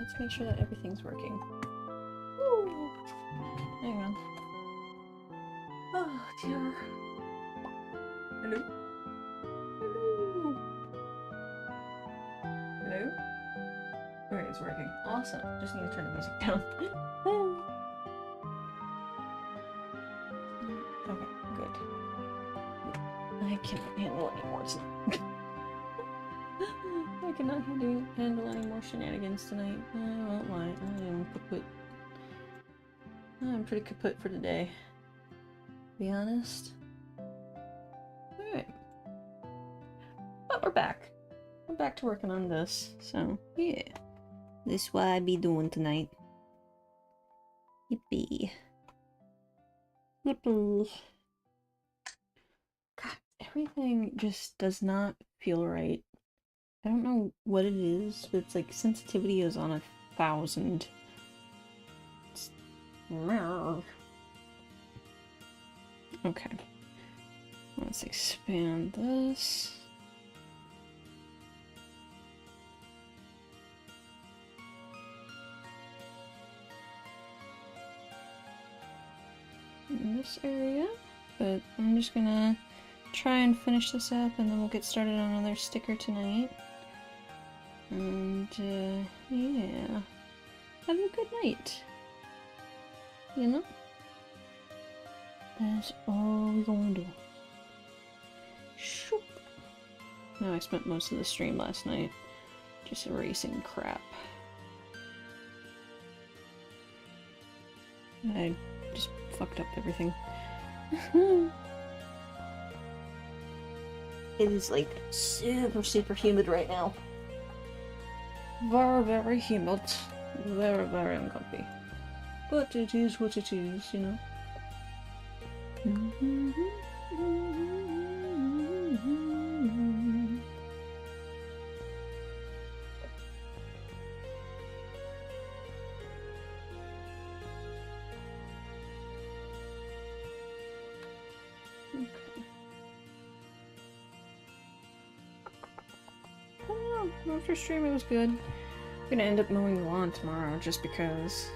let's make sure that everything's working. Woo! Hang on. Oh dear. Hello? Hello? Hello? Okay, it's working. Awesome. Just need to turn the music down. Okay, good. I cannot handle any more tonight. I cannot handle any more shenanigans tonight. I won't lie. I am kaput. I'm pretty kaput for today. To be honest. Alright. But we're back. We're back to working on this. So, yeah. This is what I be doing tonight. Yippee. Yippee. God, everything just does not feel right. I don't know what it is, but it's like sensitivity is on 1,000. Okay. Let's expand this. In this area, but I'm just gonna try and finish this up and then we'll get started on another sticker tonight. And, yeah. Have a good night. You know? That's all we're gonna do. Shoop. No, I spent most of the stream last night just erasing crap. I just fucked up everything. It is like super humid right now. Very humid. Very uncomfy. But it is what it is, you know. Okay. Oh, after stream it was good. I'm gonna end up mowing the lawn tomorrow just because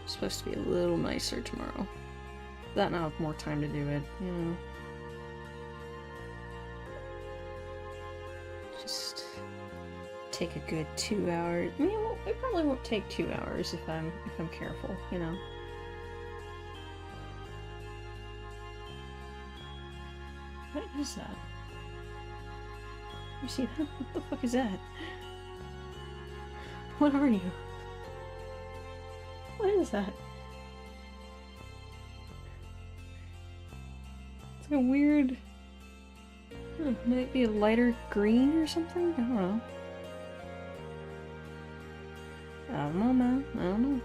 it's supposed to be a little nicer tomorrow. That now I have more time to do it, you know. Just take a good 2 hours. I mean, it probably won't take 2 hours if I'm careful, you know. What is that? You see that? What the fuck is that? What are you? What is that? It's like a weird... might be a lighter green or something? I don't know. I don't know, man. I don't know.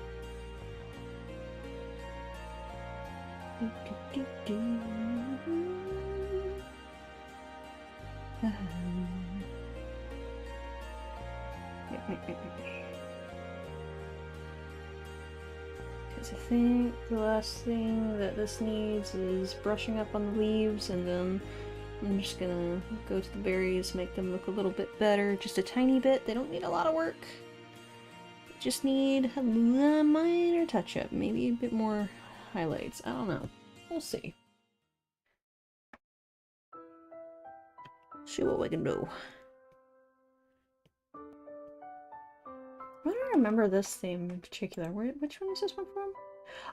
Because I think the last thing that this needs is brushing up on the leaves, and then I'm just gonna go to the berries, make them look a little bit better, just a tiny bit. They don't need a lot of work. They just need a minor touch-up, maybe a bit more highlights. I don't know. We'll see. See what we can do. I don't remember this theme in particular. Which one is this one from?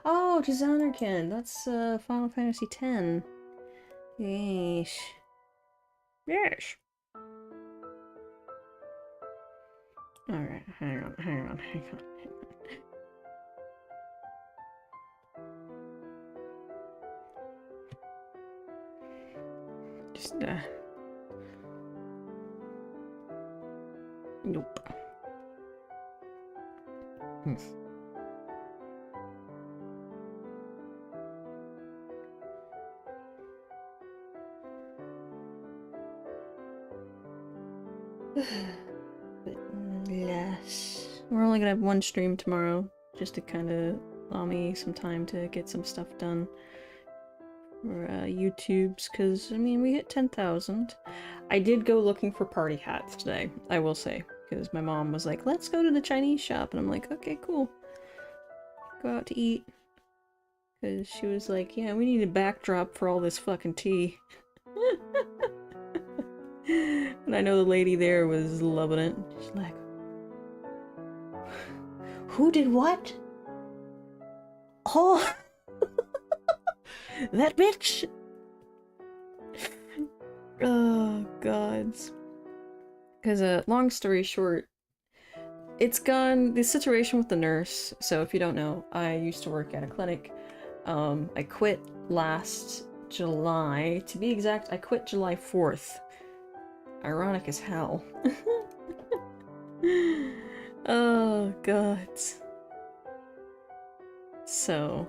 Oh, Designerkin. That's Final Fantasy X. Yeesh. Yes. Alright, hang on. Just, nope. But yes, we're only gonna have one stream tomorrow, just to kind of allow me some time to get some stuff done for YouTube's, because I mean we hit 10,000. I did go looking for party hats today, I will say, because my mom was like, let's go to the Chinese shop. And I'm like, okay, cool. Go out to eat. Because she was like, yeah, we need a backdrop for all this fucking tea. And I know the lady there was loving it. She's like, who did what? Oh, that bitch! Oh, gods. Because, long story short, it's gone, the situation with the nurse, so if you don't know, I used to work at a clinic. I quit last July. To be exact, I quit July 4th. Ironic as hell. Oh, God. So...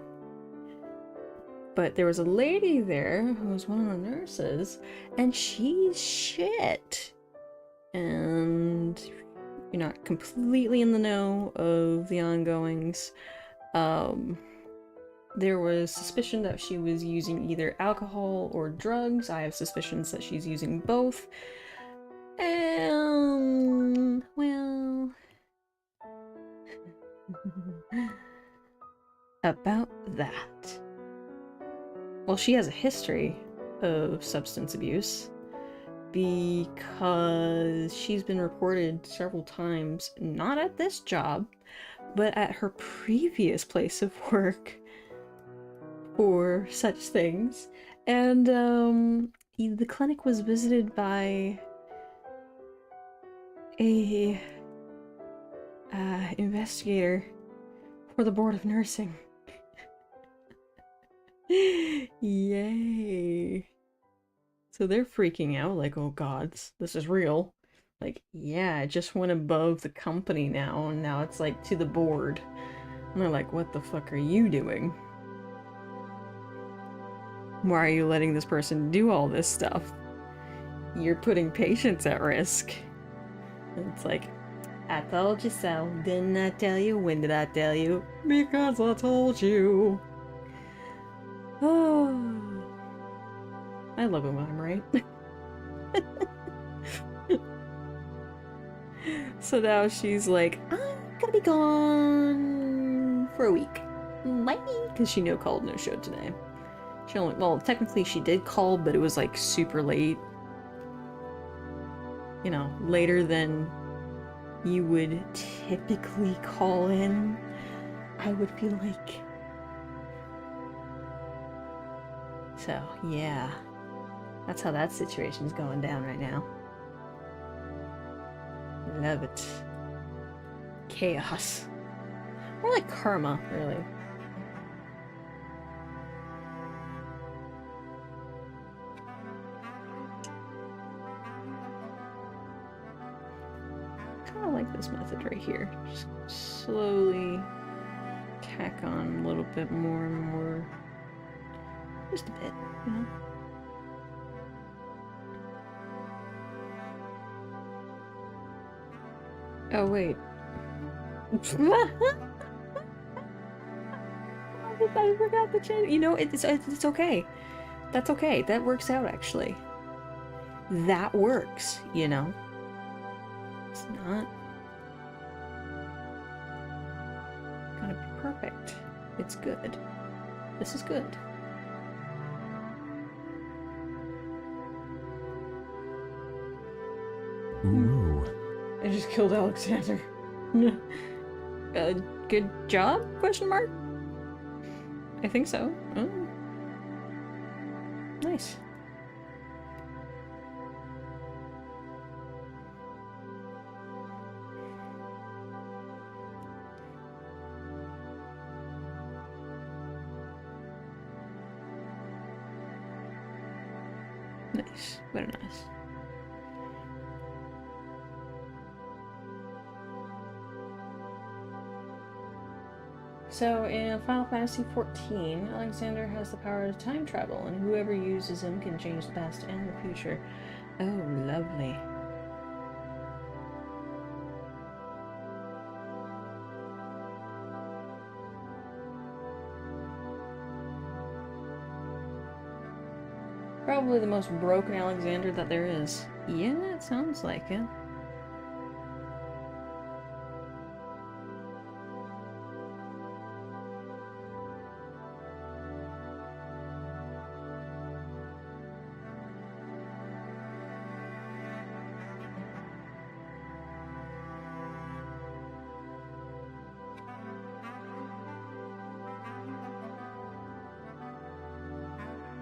But there was a lady there who was one of the nurses, and she's shit. And you're not completely in the know of the ongoings. There was suspicion that she was using either alcohol or drugs. I have suspicions that she's using both. Well... about that. Well, she has a history of substance abuse because she's been reported several times, not at this job, but at her previous place of work for such things. And the clinic was visited by a investigator for the Board of Nursing. Yay. So they're freaking out like, oh gods, this is real. Like, yeah, it just went above the company now, and now it's like to the board. And they're like, what the fuck are you doing? Why are you letting this person do all this stuff? You're putting patients at risk. And it's like, I told you so. Didn't I tell you? When did I tell you? Because I told you. Oh, I love it when I'm right. So now she's like, I'm gonna be gone for a week. Bye. Because she no called, no showed today. She only, well, technically she did call, but it was like super late. You know, later than you would typically call in, I would feel like. So, yeah. That's how that situation's going down right now. Love it. Chaos. More like karma, really. Kind of like this method right here. Just slowly tack on a little bit more and more. Just a bit, you know? Oh, wait. I forgot the change. You know, it's okay. That's okay. That works out, actually. That works, you know? It's not gonna be perfect. It's good. This is good. Ooh. I just killed Alexander. Good job? Question mark? I think so. Oh. Nice. Nice. Very nice. So, in Final Fantasy XIV, Alexander has the power to time travel, and whoever uses him can change the past and the future. Oh, lovely. Probably the most broken Alexander that there is. Yeah, it sounds like it.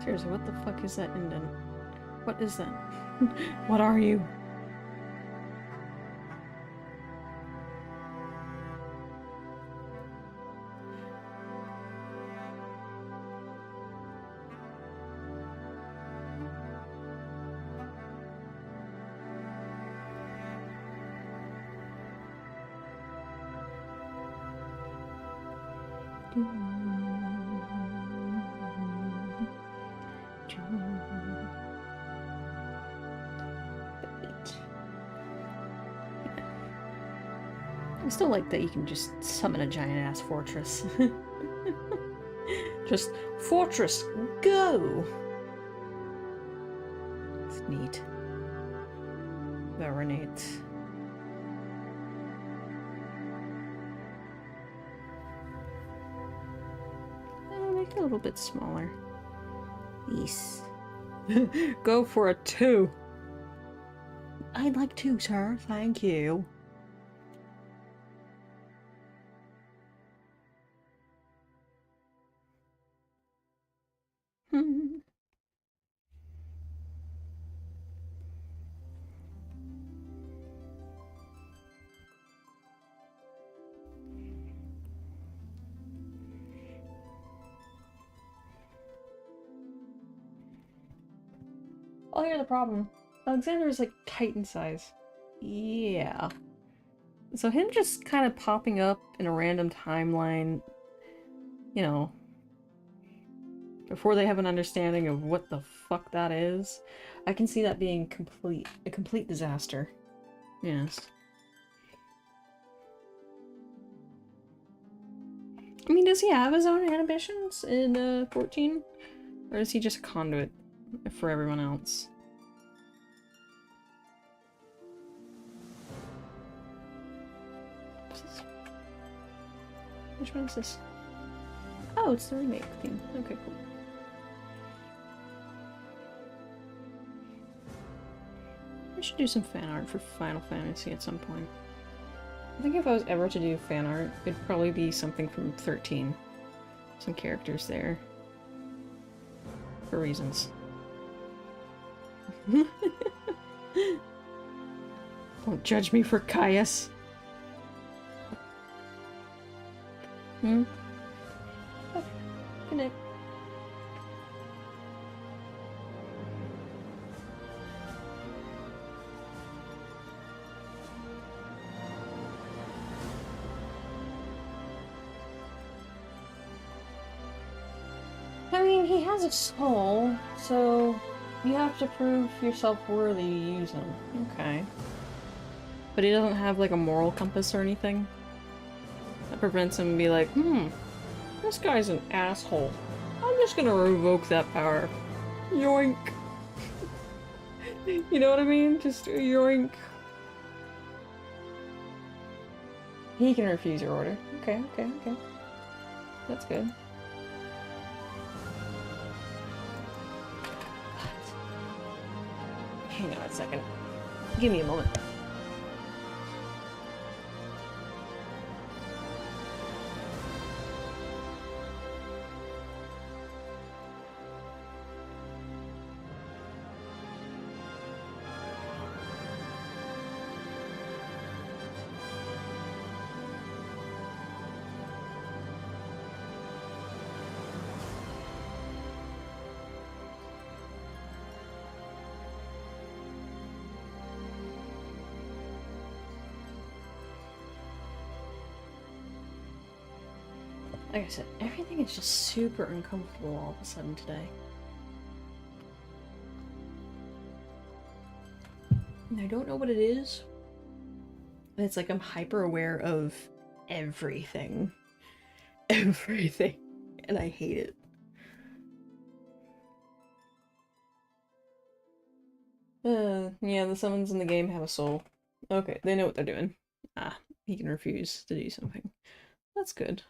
Seriously, what the fuck is that indent? What is that? What are you? I still like that you can just summon a giant-ass fortress. Just, fortress, go! It's neat. Very neat. Make it a little bit smaller. Yes. Go for a 2! I'd like 2, sir. Thank you. Oh, here's the problem. Alexander is like Titan size. Yeah. So him just kind of popping up in a random timeline, you know, before they have an understanding of what the fuck that is, I can see that being a complete disaster. Yes. I mean, does he have his own ambitions in 14? Or is he just a conduit for everyone else? Which one is this? Oh, it's the remake theme. Okay, cool. I should do some fan art for Final Fantasy at some point. I think if I was ever to do fan art, it'd probably be something from 13. Some characters there. For reasons. Don't judge me for Caius. Hmm? Oh, good night. I mean, he has a soul, so you have to prove yourself worthy to use him. Okay. But he doesn't have, like, a moral compass or anything? That prevents him to be like, this guy's an asshole. I'm just gonna revoke that power. Yoink. You know what I mean? Just yoink. He can refuse your order. Okay. That's good. Hang on a second. Give me a moment. Like I said, everything is just super uncomfortable all of a sudden today. And I don't know what it is, but it's like I'm hyper aware of everything. Everything. And I hate it. Yeah, the summons in the game have a soul. Okay, they know what they're doing. Ah, he can refuse to do something. That's good.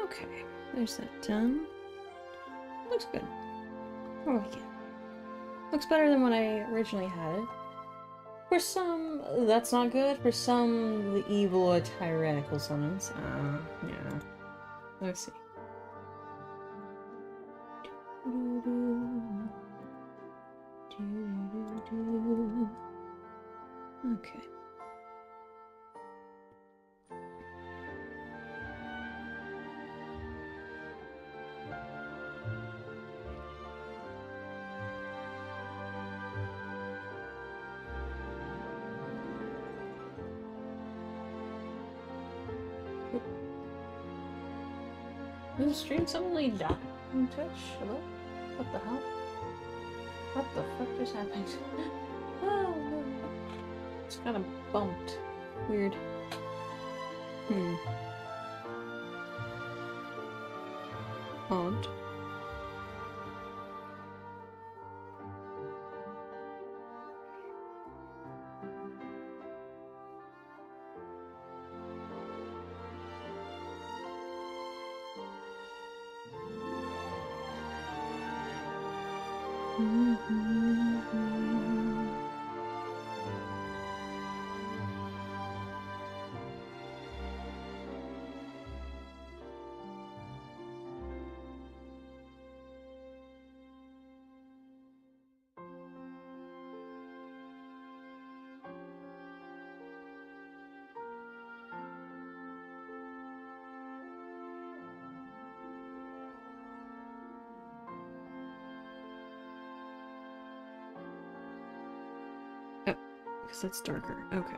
Okay, there's that done. Looks good. What do we get? Looks better than what I originally had it. For some, that's not good. For some, the evil or tyrannical summons. Yeah. Let's see. Okay. Did the stream suddenly die on Twitch? Hello? What the hell? What the fuck just happened? Oh, no. It's kind of bumped. Weird. Odd. Because that's darker. Okay.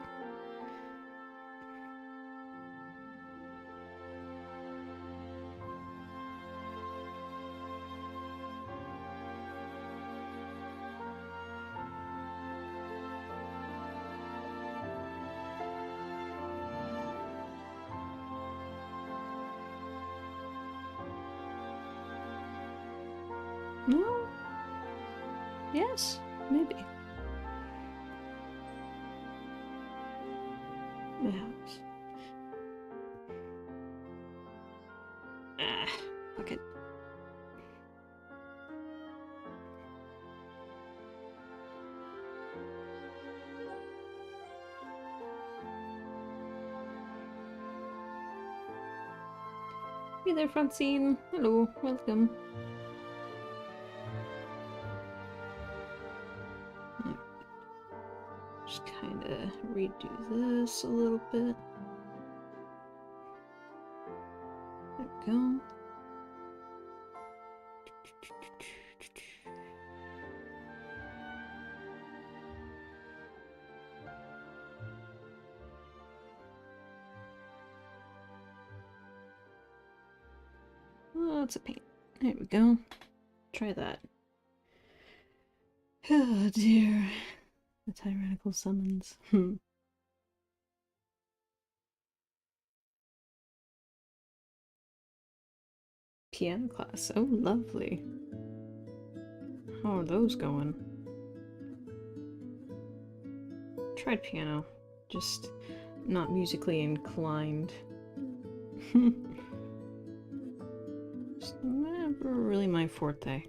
No? Yes, maybe. Perhaps. Fuck it. Hey there, Francine. Hello, welcome. Just kind of redo this a little bit. There we go. Oh, it's a pain. There we go. Try that. Oh dear. The tyrannical summons. Piano class. Oh, lovely. How are those going? Tried piano. Just not musically inclined. Just never really my forte.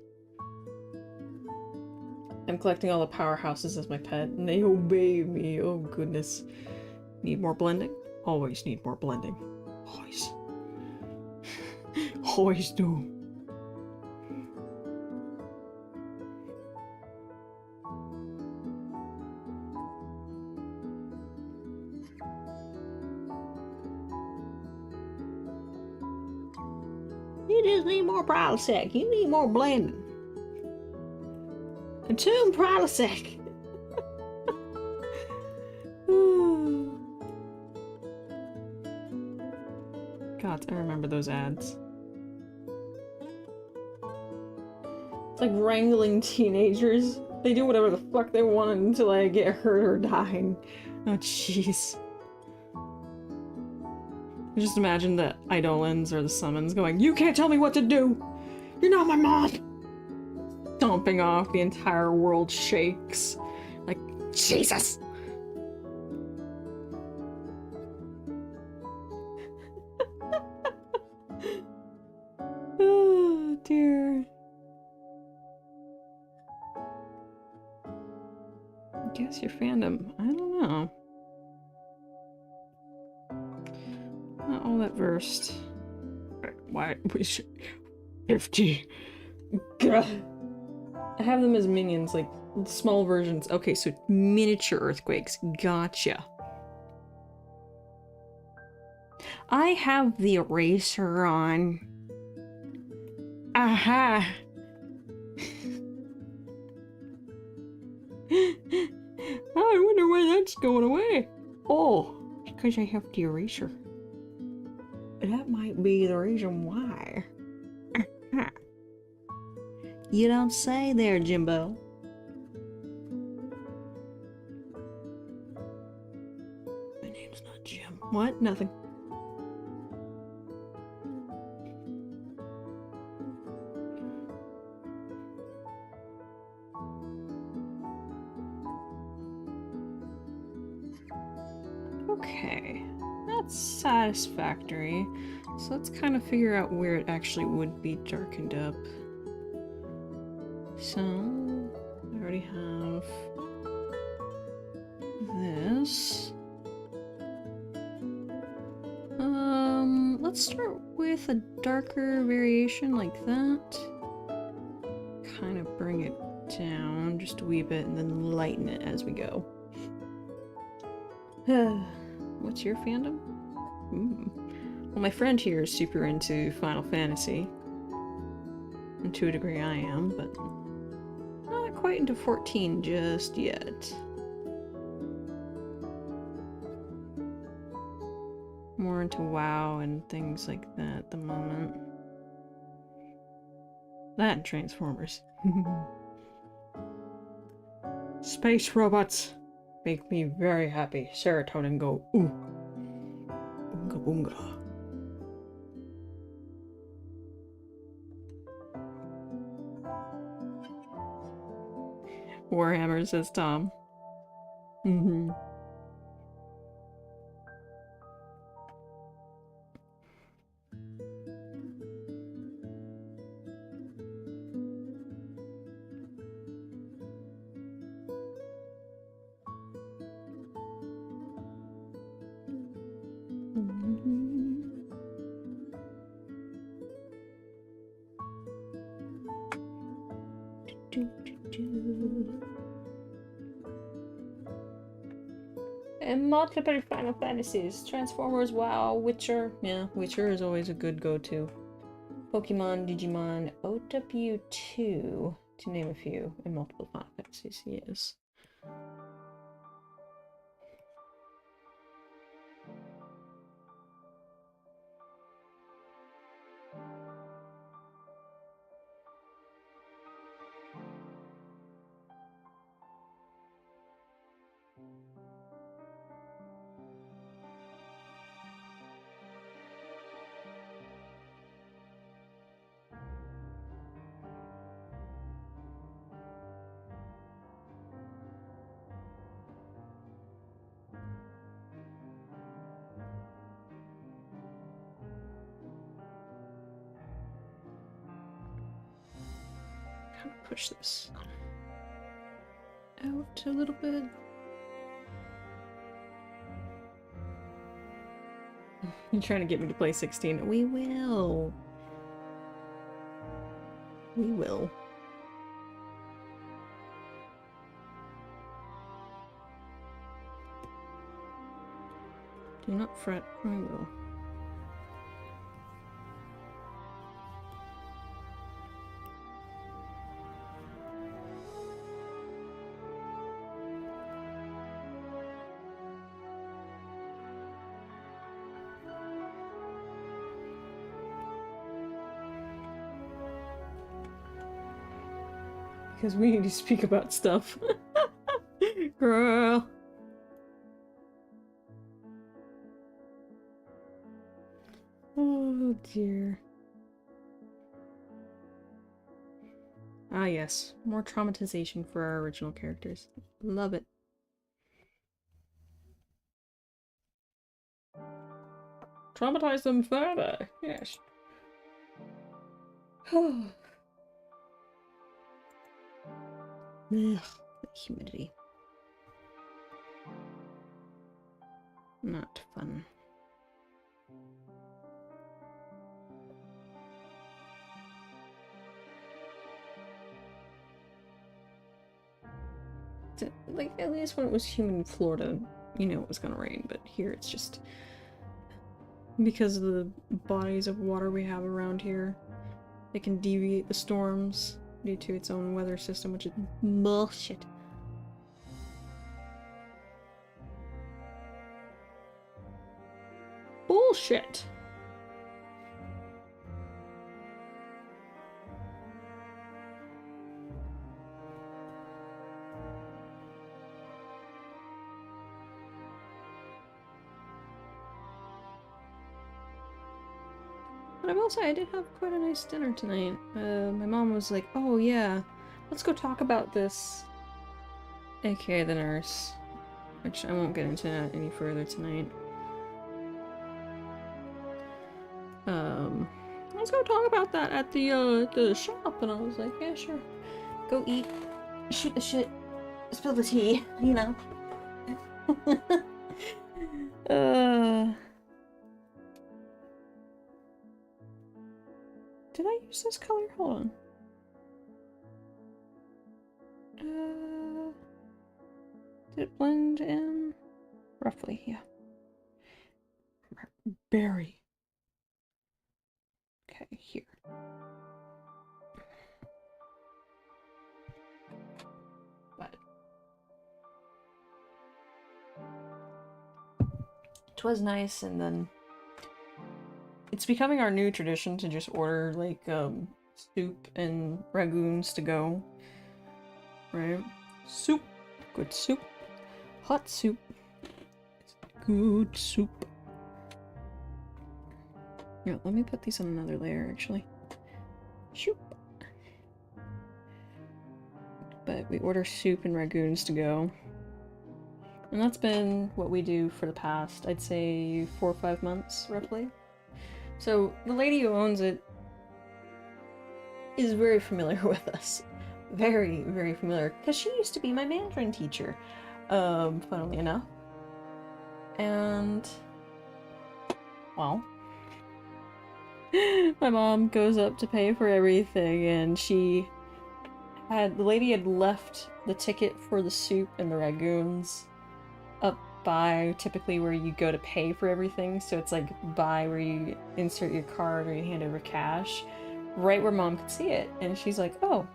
I'm collecting all the powerhouses as my pet, and they obey me. Oh goodness. Need more blending? Always need more blending. Always. Always do. You just need more Prilosec. You need more blending. Consume Prilosec. God, I remember those ads. It's like wrangling teenagers. They do whatever the fuck they want until I get hurt or dying. Oh jeez. Just imagine the Eidolons or the summons going, "You can't tell me what to do! You're not my mom!" Stomping off, the entire world shakes. Like, Jesus! Guess your fandom. I don't know. Not all that versed. Why? We should. 50. God. I have them as minions, like small versions. Okay, so miniature earthquakes. Gotcha. I have the eraser on. Aha! I wonder why that's going away. Oh, because I have the eraser. That might be the reason why. You don't say there, Jimbo. My name's not Jim. What? Nothing. Okay, that's satisfactory. So let's kind of figure out where it actually would be darkened up. So, I already have this. Let's start with a darker variation like that. Kind of bring it down just a wee bit and then lighten it as we go. What's your fandom? Well, my friend here is super into Final Fantasy. And to a degree I am, but not quite into 14 just yet. More into WoW and things like that at the moment. That and Transformers. Space robots make me very happy. Serotonin go, ooh. Boonga boonga. Warhammer, says Tom. And multiple Final Fantasies. Transformers, WoW, Witcher. Yeah, Witcher is always a good go-to. Pokemon, Digimon, OW2, to name a few, and multiple Final Fantasies, yes. Kind of push this out a little bit. You're trying to get me to play 16. We will. We will. Do not fret, I will. Because we need to speak about stuff. Girl. Oh dear. Ah yes, more traumatization for our original characters. Love it. Traumatize them further, yes. Ugh, the humidity. Not fun. Like, at least when it was humid in Florida, you know it was gonna rain, but here it's just... because of the bodies of water we have around here, it can deviate the storms due to its own weather system, which is bullshit. Bullshit! But I will say, I did have quite a nice dinner tonight. My mom was like, oh yeah, let's go talk about this. AKA the nurse. Which I won't get into that any further tonight. Let's go talk about that at the shop, and I was like, yeah, sure. Go eat, shoot the shit, spill the tea, you know. Did I use this color? Hold on. Did it blend in? Roughly, yeah. Berry. Okay, here. But it was nice, and then it's becoming our new tradition to just order like soup and ragoons to go. Right? Soup. Good soup. Hot soup. Good soup. Yeah, let me put these on another layer, actually. Shoop. But we order soup and ragoons to go. And that's been what we do for the past, I'd say, 4 or 5 months, roughly. So, the lady who owns it is very familiar with us. Very, very familiar. Because she used to be my Mandarin teacher, funnily enough. And... well... my mom goes up to pay for everything, and the lady had left the ticket for the soup and the ragoons up by typically where you go to pay for everything, so it's like by where you insert your card or you hand over cash, right where Mom could see it. And she's like, oh,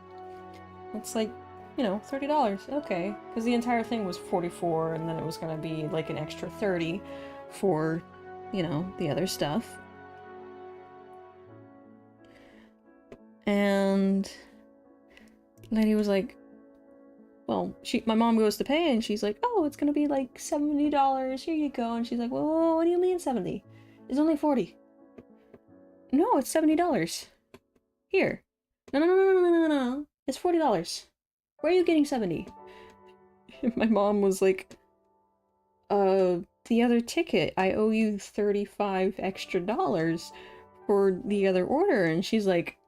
it's like, you know, $30, okay, because the entire thing was $44, and then it was gonna be like an extra $30 for, you know, the other stuff. And the lady was like, well, my mom goes to pay, and she's like, oh, it's gonna be like $70, here you go. And she's like, well, what do you mean 70? It's only 40. No, it's $70. Here. No. It's $40. Where are you getting 70? My mom was like, the other ticket, I owe you $35 extra for the other order. And she's like,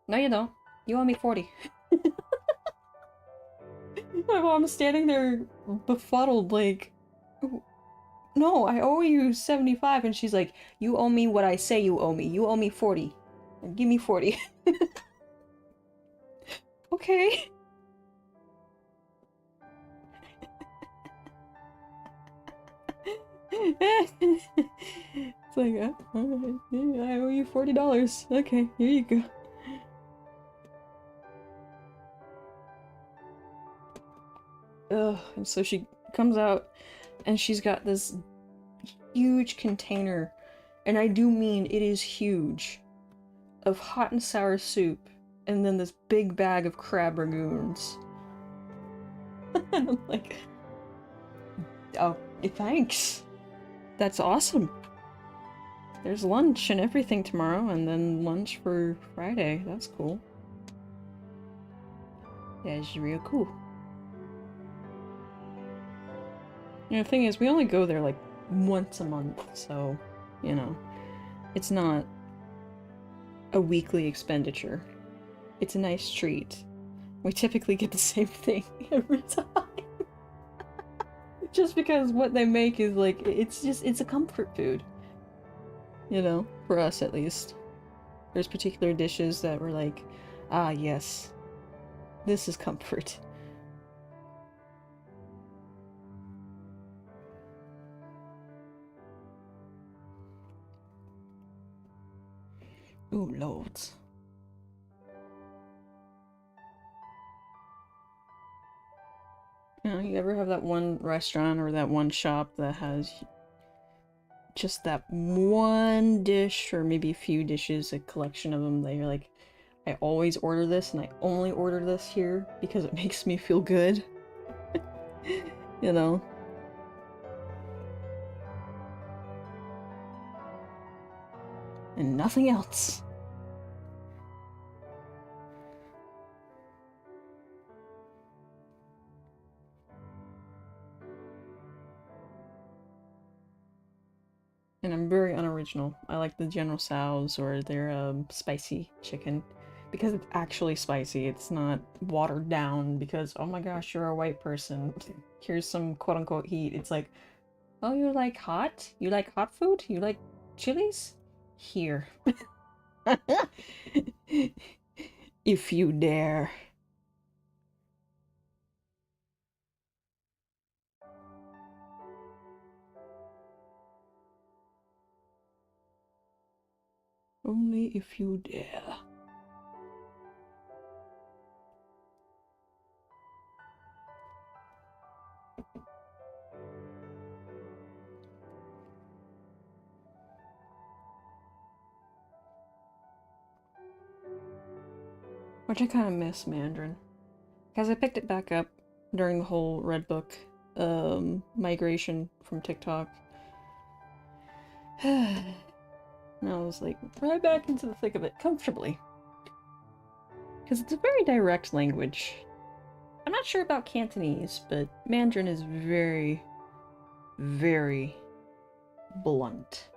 no, you don't. You owe me 40. My mom's standing there befuddled, like, no, I owe you 75. And she's like, you owe me what I say you owe me. You owe me 40. And give me 40. Okay. It's like, I owe you $40. Okay, here you go. Ugh, and so she comes out, and she's got this huge container, and I do mean it is huge, of hot and sour soup, and then this big bag of crab ragoons. And I'm like, oh, thanks. That's awesome. There's lunch and everything tomorrow, and then lunch for Friday. That's cool. That's real cool. You know, the thing is, we only go there like once a month, so, you know, it's not a weekly expenditure. It's a nice treat. We typically get the same thing every time. Just because what they make is like, it's a comfort food. You know, for us at least. There's particular dishes that were like, ah, yes, this is comfort. Ooh, loads. You know, you ever have that one restaurant or that one shop that has just that one dish or maybe a few dishes, a collection of them that you're like, I always order this and I only order this here because it makes me feel good. You know? And nothing else. And I'm very unoriginal. I like the General Tso's or their spicy chicken because it's actually spicy. It's not watered down because, oh my gosh, you're a white person. Here's some quote unquote heat. It's like, oh, you like hot? You like hot food? You like chilies? Here. If you dare. Only if you dare. Which I kind of miss Mandarin. Because I picked it back up during the whole Red Book migration from TikTok. And I was like, right back into the thick of it, comfortably. Because it's a very direct language. I'm not sure about Cantonese, but Mandarin is very, very blunt.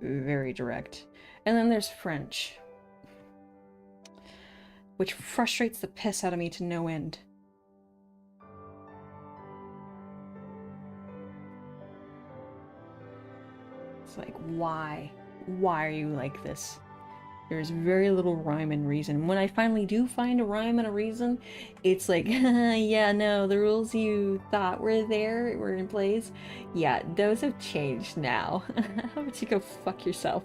Very direct. And then there's French, which frustrates the piss out of me to no end. It's like, why? Why are you like this? There's very little rhyme and reason. When I finally do find a rhyme and a reason, it's like, yeah, no, the rules you thought were there, were in place. Yeah, those have changed now. How about you go fuck yourself?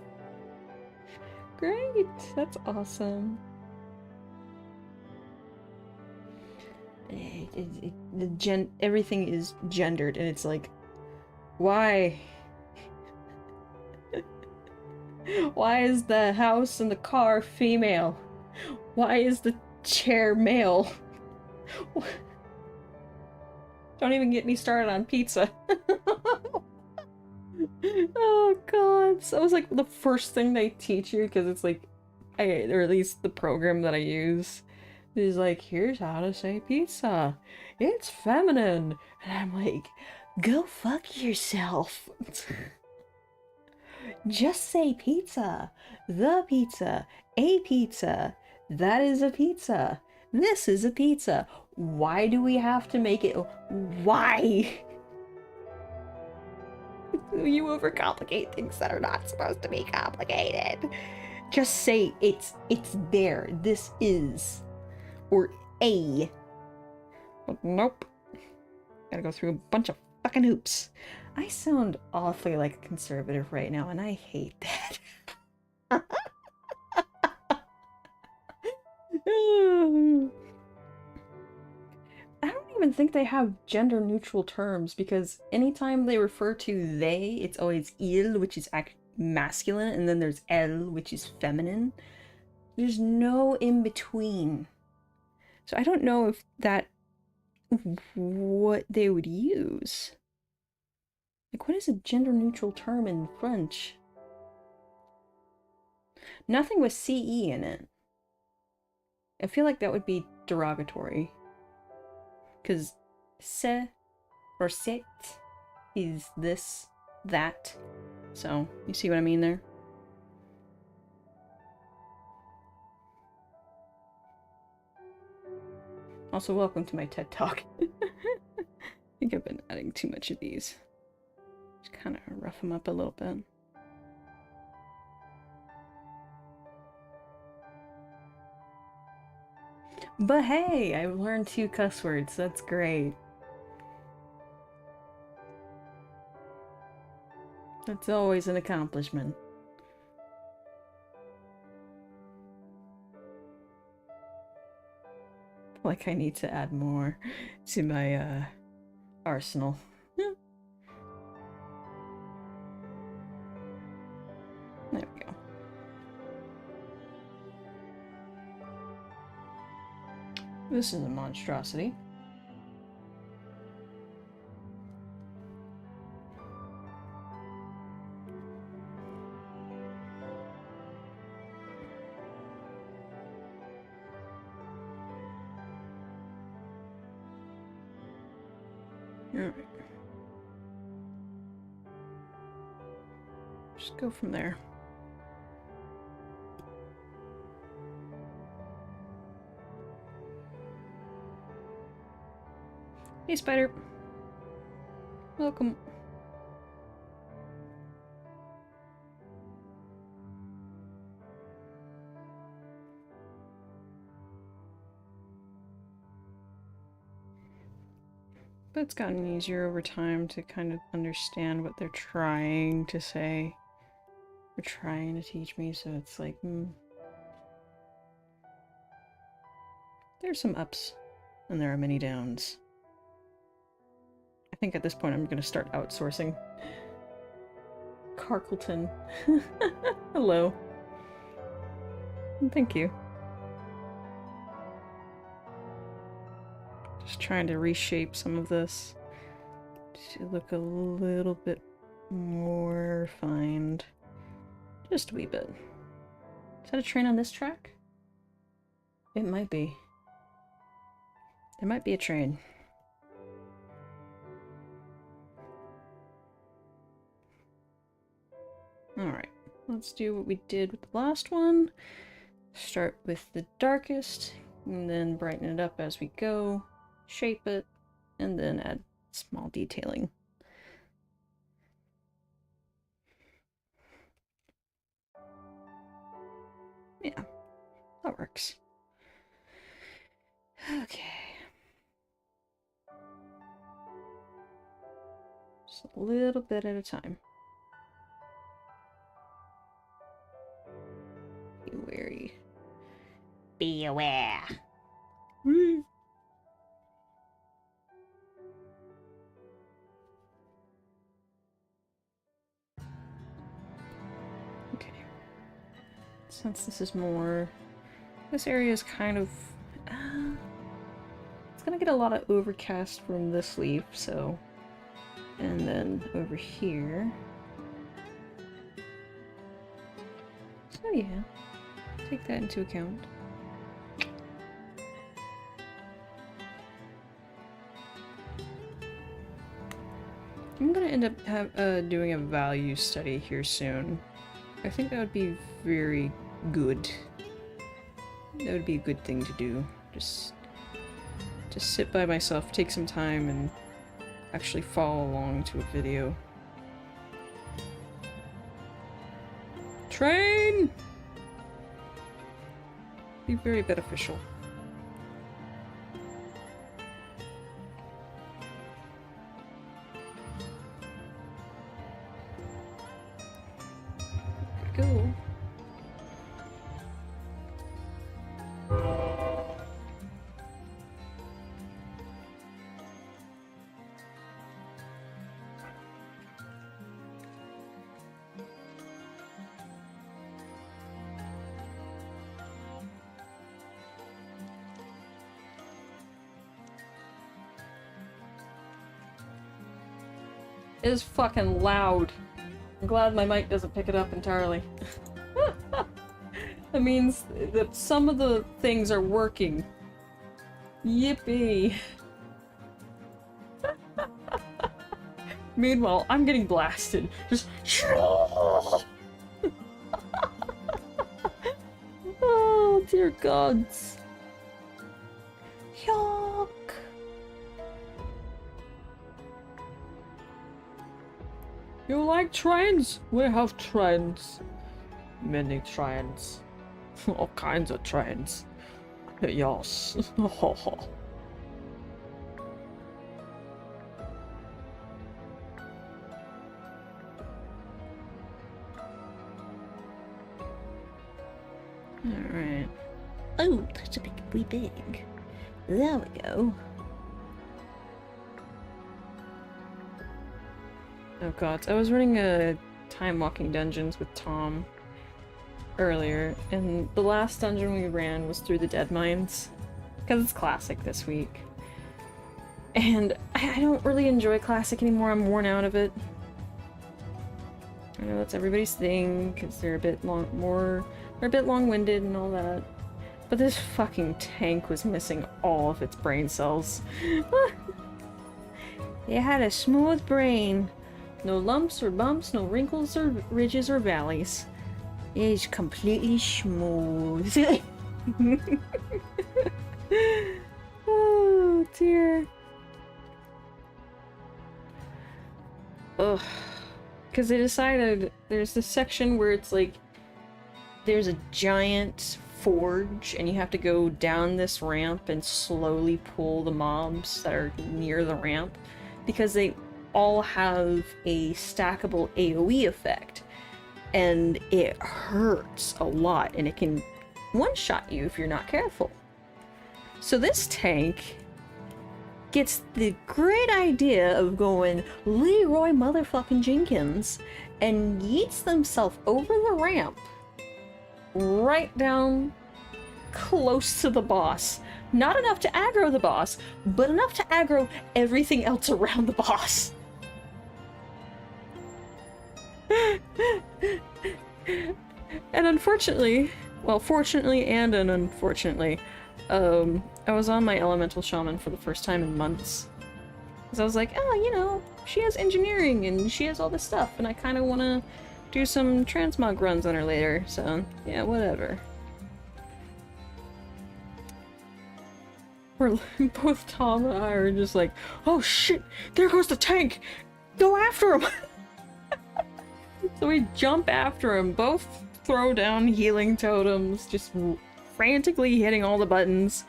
Great, that's awesome. Everything is gendered, and it's like, why? Why is the house and the car female? Why is the chair male? Don't even get me started on pizza. Oh god. So it was like the first thing they teach you, because it's like, or at least the program that I use is like, here's how to say pizza. It's feminine. And I'm like, go fuck yourself. Just say pizza. The pizza. A pizza. That is a pizza. This is a pizza. Why do we have to make it? Why? You overcomplicate things that are not supposed to be complicated. Just say it's there. This is. Or a. But nope. Gotta go through a bunch of fucking hoops. I sound awfully like a conservative right now, and I hate that. I don't even think they have gender neutral terms, because anytime they refer to they, it's always il, which is masculine, and then there's elle, which is feminine. There's no in between. So I don't know if that what they would use. Like, what is a gender neutral term in French? Nothing with CE in it. I feel like that would be derogatory. Because ce or cet is this, that. So, you see what I mean there? Also, welcome to my TED Talk. think I've been adding too much of these. Just kind of rough them up a little bit. But hey, I've learned 2 cuss words. That's great. That's always an accomplishment. Like I need to add more to my arsenal. There we go. This is a monstrosity. Alright. Just go from there. Hey, spider. Welcome. But it's gotten easier over time to kind of understand what they're trying to say. They're trying to teach me, so it's like, There's some ups, and there are many downs. I think at this point I'm going to start outsourcing. Carkleton. Hello. Thank you. Just trying to reshape some of this to look a little bit more refined. Just a wee bit. Is that a train on this track? It might be. There might be a train. Alright, let's do what we did with the last one. Start with the darkest, and then brighten it up as we go. Shape it, and then add small detailing. Yeah, that works. Okay. Just a little bit at a time. Be wary. Be aware. Woo. Okay. Since this is more... This area is kind of... it's gonna get a lot of overcast from this leaf, so... And then over here... So yeah, take that into account. I'm gonna end up doing a value study here soon. I think that would be very good. That would be a good thing to do. Just sit by myself, take some time, and actually follow along to a video. Train! Be very beneficial. Go. It is fucking loud. I'm glad my mic doesn't pick it up entirely. That means that some of the things are working. Yippee! Meanwhile, I'm getting blasted. Just oh, dear gods. Yuck. You like trains? We have trains. Many trains. All kinds of trains. Yes. Alright. Oh, that's a bit wee big. There we go. Oh god, I was running a time walking dungeons with Tom earlier, and the last dungeon we ran was through the Dead Mines, because it's classic this week. And I don't really enjoy classic anymore, I'm worn out of it. I know that's everybody's thing, because they're a bit long-winded and all that. But this fucking tank was missing all of its brain cells. It had a smooth brain. No lumps or bumps, no wrinkles or ridges or valleys. It's completely smooth. Oh dear. Ugh. Because they decided there's this section where it's like there's a giant forge and you have to go down this ramp and slowly pull the mobs that are near the ramp because they all have a stackable AoE effect and it hurts a lot and it can one-shot you if you're not careful. So this tank gets the great idea of going Leroy motherfucking Jenkins and yeets themselves over the ramp right down close to the boss. Not enough to aggro the boss, but enough to aggro everything else around the boss. And unfortunately, well, fortunately and unfortunately, I was on my elemental shaman for the first time in months. Because I was like, oh, you know, she has engineering and she has all this stuff, and I kind of want to do some transmog runs on her later, so yeah, whatever. We're both Tom and I are just like, oh shit, there goes the tank! Go after him! So we jump after him, both throw down healing totems, just frantically hitting all the buttons.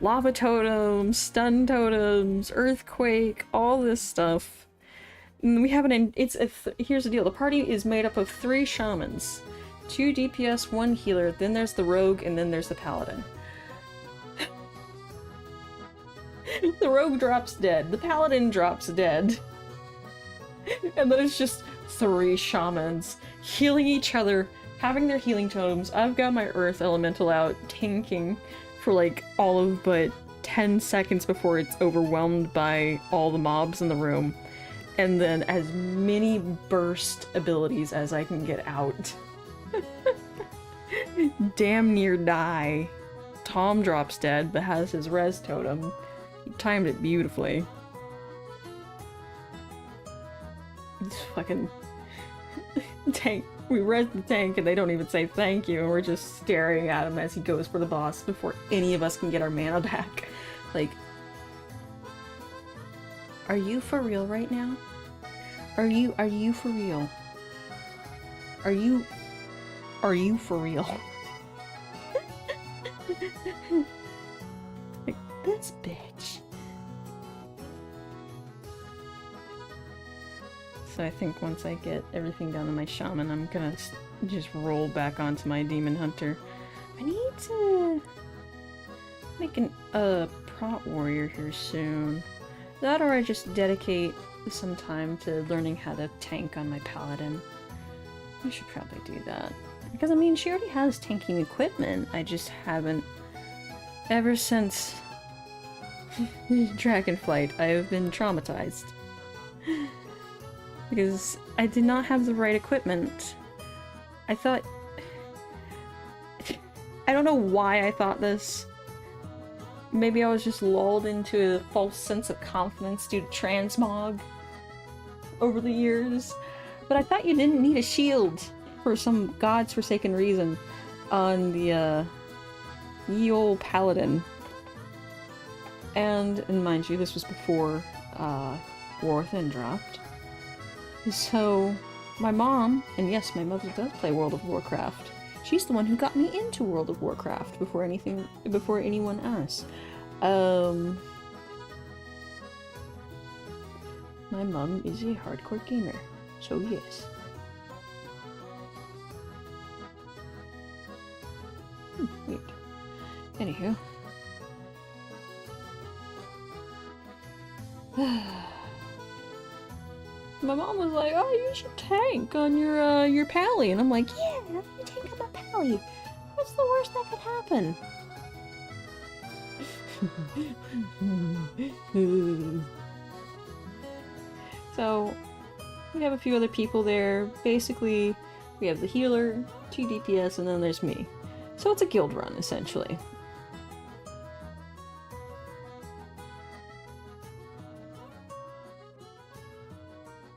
Lava totems, stun totems, earthquake, all this stuff. And we have here's the deal, the party is made up of 3 shamans. 2 DPS, 1 healer, then there's the rogue, and then there's the paladin. The rogue drops dead, the paladin drops dead. And then it's just 3 shamans healing each other, having their healing totems. I've got my earth elemental out, tanking for like all of but 10 seconds before it's overwhelmed by all the mobs in the room. And then as many burst abilities as I can get out. Damn near die. Tom drops dead, but has his res totem. He timed it beautifully. This fucking tank. We res the tank and they don't even say thank you, and we're just staring at him as he goes for the boss before any of us can get our mana back. Like, are you for real right now? Are you for real? Are you for real? Like, this bitch. So I think once I get everything down to my shaman, I'm gonna just roll back onto my demon hunter. I need to make a prot warrior here soon. That, or I just dedicate some time to learning how to tank on my paladin. I should probably do that. Because I mean, she already has tanking equipment, I just haven't. Ever since Dragonflight, I have been traumatized. Because I did not have the right equipment. I thought... I don't know why I thought this. Maybe I was just lulled into a false sense of confidence due to transmog over the years. But I thought you didn't need a shield for some god's forsaken reason on the ye ol' paladin. And mind you, this was before War Within dropped. So, my mom, and yes, my mother does play World of Warcraft. She's the one who got me into World of Warcraft before anyone else. My mom is a hardcore gamer, so yes. Weird. Anywho. My mom was like, "Oh, you should tank on your pally," and I'm like, "Yeah, I'm gonna tank on my pally. What's the worst that could happen?" So, we have a few other people there. Basically, we have the healer, 2 DPS, and then there's me. So it's a guild run, essentially.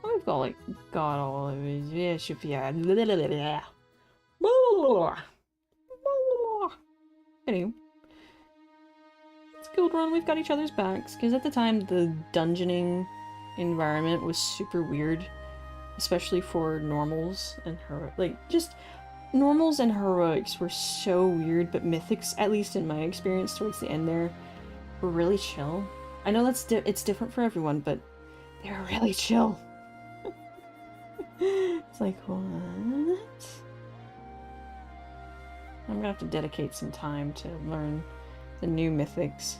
We've got, like, got all of it. Anyway. It's a guild run, we've got each other's backs, because at the time the dungeoning environment was super weird. Especially for normals and just normals and heroics were so weird, but mythics, at least in my experience towards the end there, were really chill. I know it's different for everyone, but they're really chill. It's like, what? I'm gonna have to dedicate some time to learn the new mythics.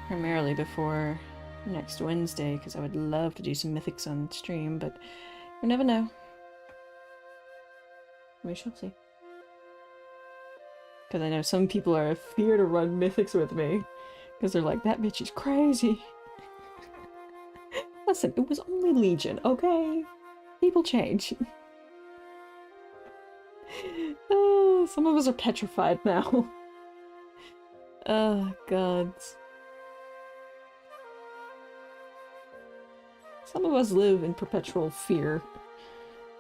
Primarily before next Wednesday, because I would love to do some mythics on stream, but you never know. We shall see. Because I know some people are afraid to run mythics with me, because they're like, that bitch is crazy. Listen, it was only Legion, okay? People change. Some of us are petrified now. Oh, God. Some of us live in perpetual fear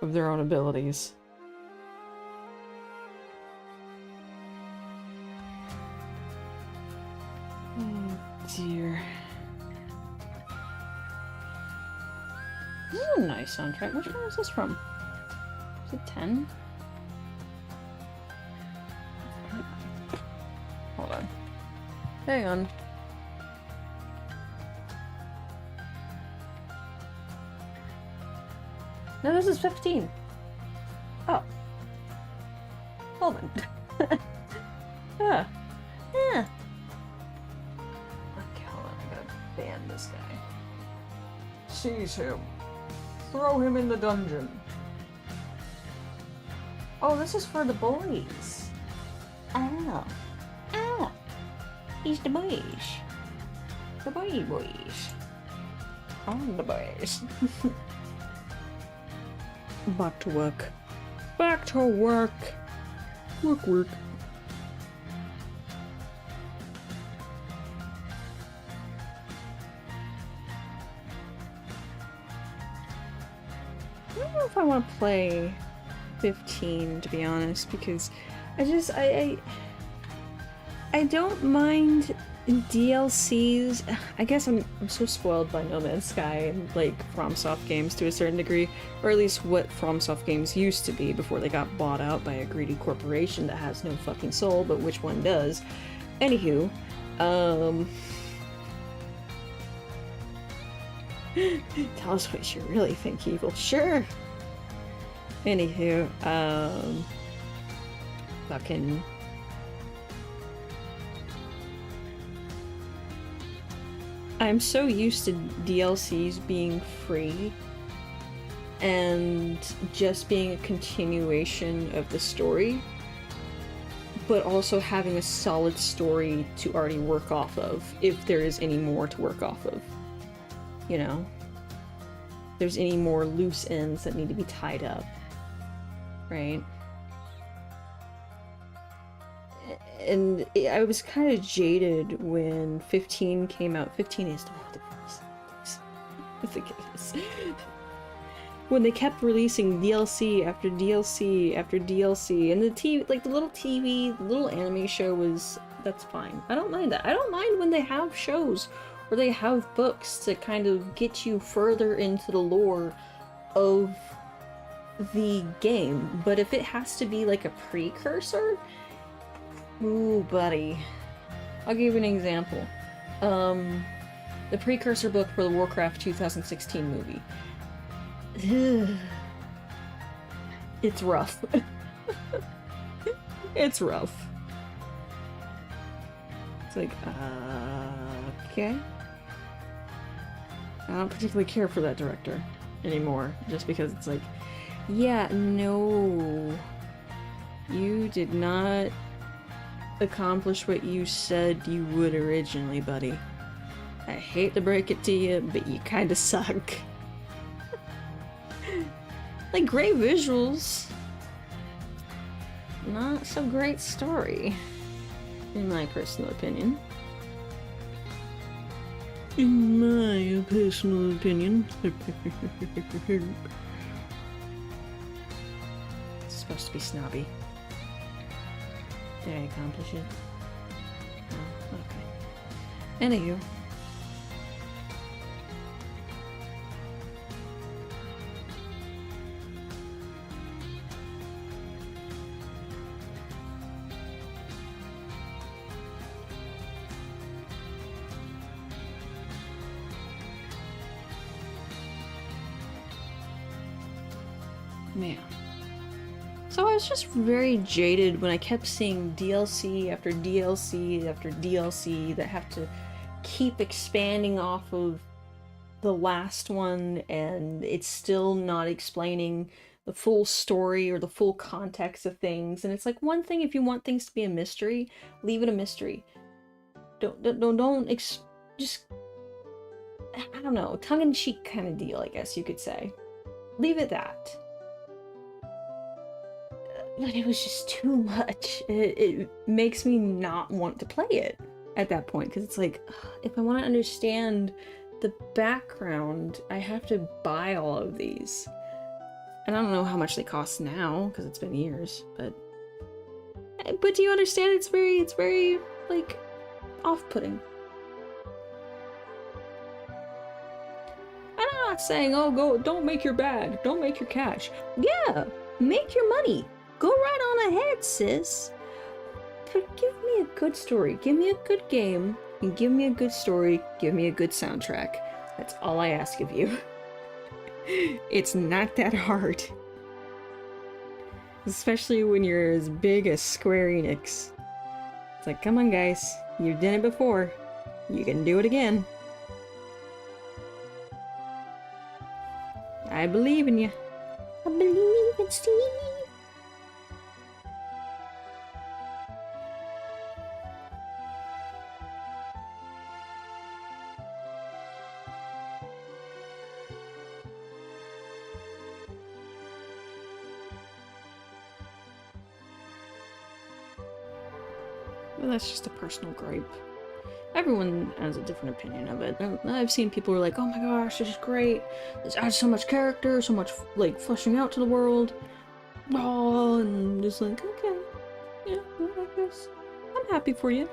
of their own abilities. Oh, dear. This is a nice soundtrack. Which one is this from? Is it 10? Hold on. Hang on. No, this is 15. Oh. Hold on. Yeah. Yeah. Okay, hold on. I gotta ban this guy. Seize him. Throw him in the dungeon. Oh, this is for the boys. Oh. Ah. He's the boys. The boys. I'm the boys. Back to work. Back to work. Work. I don't know if I want to play 15, to be honest, because I don't mind DLCs. I guess I'm so spoiled by No Man's Sky and like FromSoft games to a certain degree, or at least what FromSoft games used to be before they got bought out by a greedy corporation that has no fucking soul, but which one does? Anywho, tell us what you really think, Evil. Sure. Anywho, fucking. I'm so used to DLCs being free and just being a continuation of the story, but also having a solid story to already work off of, if there is any more to work off of. You know? If there's any more loose ends that need to be tied up. Right? And I was kind of jaded when 15 came out. 15 is the one of the first. I think it is. When they kept releasing DLC after DLC after DLC, and the TV, like the little TV, the little anime show was, that's fine. I don't mind that. I don't mind when they have shows or they have books to kind of get you further into the lore of the game. But if it has to be like a precursor, ooh, buddy. I'll give you an example. The precursor book for the Warcraft 2016 movie. It's rough. It's rough. It's like, okay. I don't particularly care for that director anymore, just because it's like, yeah, no. You did not accomplish what you said you would originally, buddy. I hate to break it to you, but you kinda suck. Like, great visuals. Not so great story. In my personal opinion. In my personal opinion. It's supposed to be snobby. Did I accomplish it? Oh, okay. Anywho. Man. So I was just very jaded when I kept seeing DLC after DLC after DLC that have to keep expanding off of the last one, and it's still not explaining the full story or the full context of things. And it's like, one thing, if you want things to be a mystery, leave it a mystery. Just, I don't know, tongue-in-cheek kind of deal, I guess you could say. Leave it that. But it was just too much. It makes me not want to play it at that point, because it's like, if I want to understand the background, I have to buy all of these. And I don't know how much they cost now, because it's been years, but do you understand? It's very, like, off-putting. And I'm not saying, oh, don't make your bag, don't make your cash. Yeah, make your money. Go right on ahead, sis. But give me a good story. Give me a good game. And give me a good story. Give me a good soundtrack. That's all I ask of you. It's not that hard. Especially when you're as big as Square Enix. It's like, come on guys. You've done it before. You can do it again. I believe in you. I believe in Steve. Well, that's just a personal gripe. Everyone has a different opinion of it. I've seen people who are like, oh my gosh, this is great. This adds so much character, so much, like, fleshing out to the world. Oh, and just like, okay. Yeah, well, I guess I'm happy for you.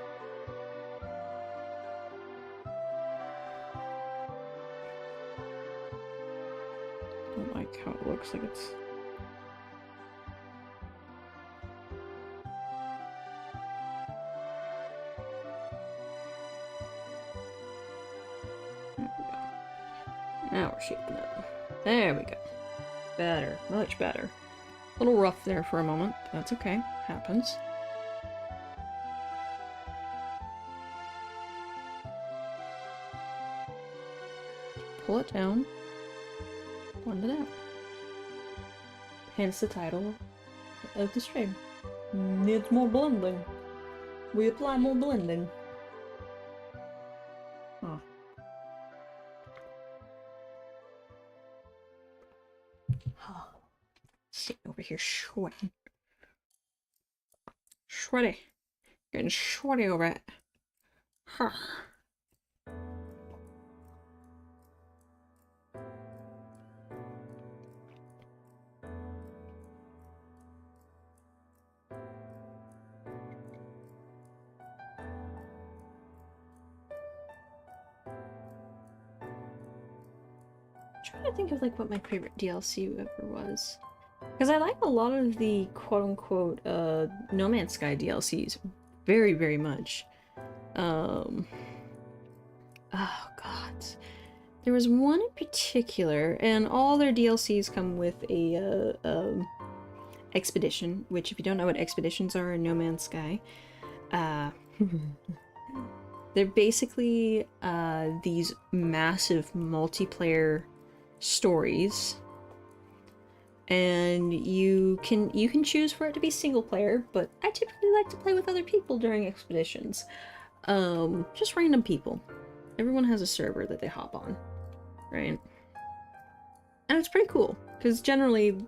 I don't like how it looks like it's... Now we're shaping up. There we go. Better. Much better. A little rough there for a moment, but that's okay. Happens. Pull it down. Blend it out. Hence the title of the stream. Needs more blending. We apply more blending. Oh. Sitting over here sweating. Sweaty. Getting sweaty over it. Huh. trying to think of like what my favorite DLC ever was. Because I like a lot of the quote-unquote No Man's Sky DLCs very, very much. Oh god. There was one in particular, and all their DLCs come with a expedition, which if you don't know what expeditions are in No Man's Sky, they're basically these massive multiplayer stories, and you can choose for it to be single player, but I typically like to play with other people during expeditions. Just random people. Everyone has a server that they hop on, right? And it's pretty cool, because generally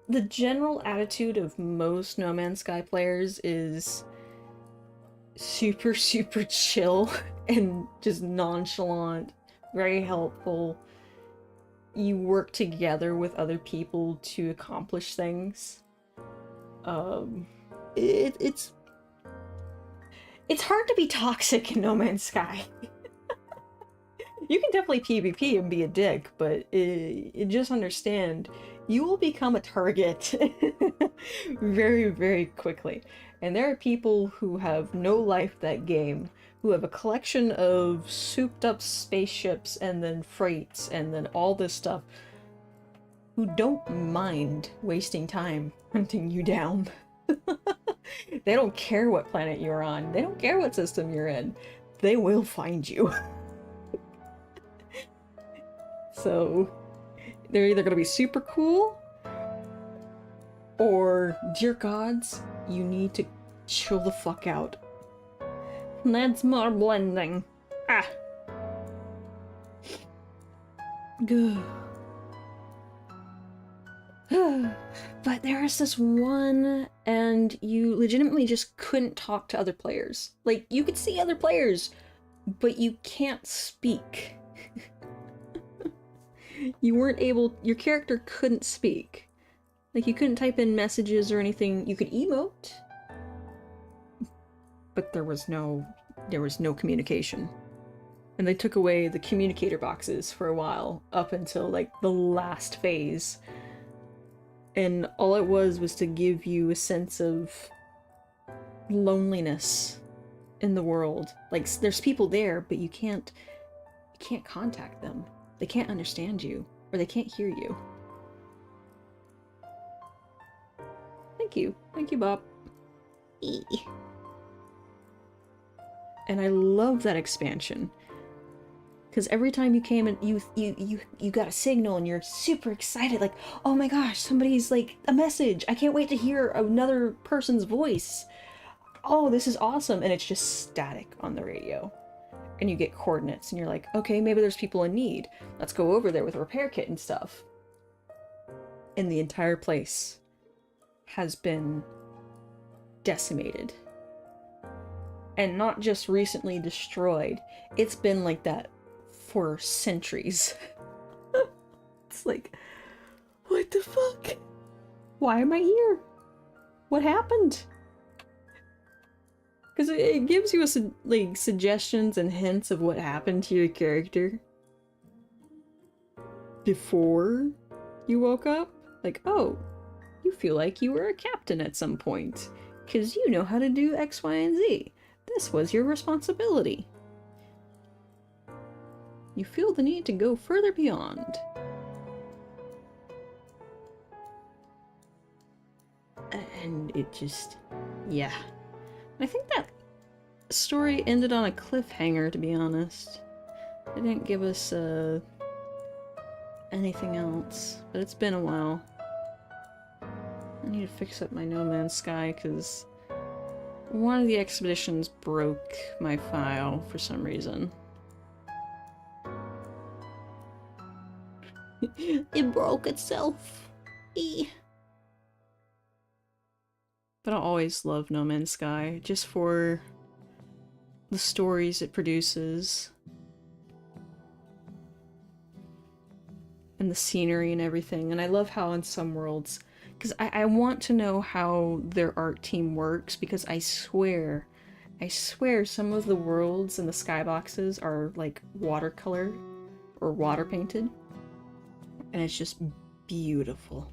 the general attitude of most No Man's Sky players is super, super chill and just nonchalant, very helpful. You work together with other people to accomplish things. It's hard to be toxic in No Man's Sky. You can definitely PvP and be a dick, but just understand, you will become a target very, very quickly. And there are people who have no life that game, who have a collection of souped up spaceships and then freights and then all this stuff, who don't mind wasting time hunting you down. They don't care what planet you're on. They don't care what system you're in. They will find you. So, they're either going to be super cool, or, dear gods, you need to chill the fuck out. That's more blending. Ah. Good. But there is this one, and you legitimately just couldn't talk to other players. Like, you could see other players, but you can't speak. You weren't able, your character couldn't speak. Like, you couldn't type in messages or anything. You could emote, but there was no communication. And they took away the communicator boxes for a while, up until, like, the last phase. And all it was to give you a sense of loneliness in the world. Like, there's people there, but you can't contact them. They can't understand you, or they can't hear you. Thank you. Thank you, Bob. And I love that expansion. Because every time you came and you got a signal and you're super excited, like, oh my gosh, somebody's like, a message. I can't wait to hear another person's voice. Oh, this is awesome. And it's just static on the radio. And you get coordinates and you're like, okay, maybe there's people in need. Let's go over there with a repair kit and stuff. And the entire place has been decimated. And not just recently destroyed. It's been like that for centuries. It's like, what the fuck? Why am I here? What happened? Because it gives you like suggestions and hints of what happened to your character before you woke up. Like, oh, you feel like you were a captain at some point because you know how to do X, Y, and Z. This was your responsibility. You feel the need to go further beyond. And it just, yeah. I think that story ended on a cliffhanger, to be honest. It didn't give us anything else, but it's been a while. I need to fix up my No Man's Sky because one of the expeditions broke my file for some reason. It broke itself. But I'll always love No Man's Sky, just for the stories it produces. And the scenery and everything. And I love how in some worlds, because I want to know how their art team works, because I swear some of the worlds in the skyboxes are like watercolor or water painted. And it's just beautiful.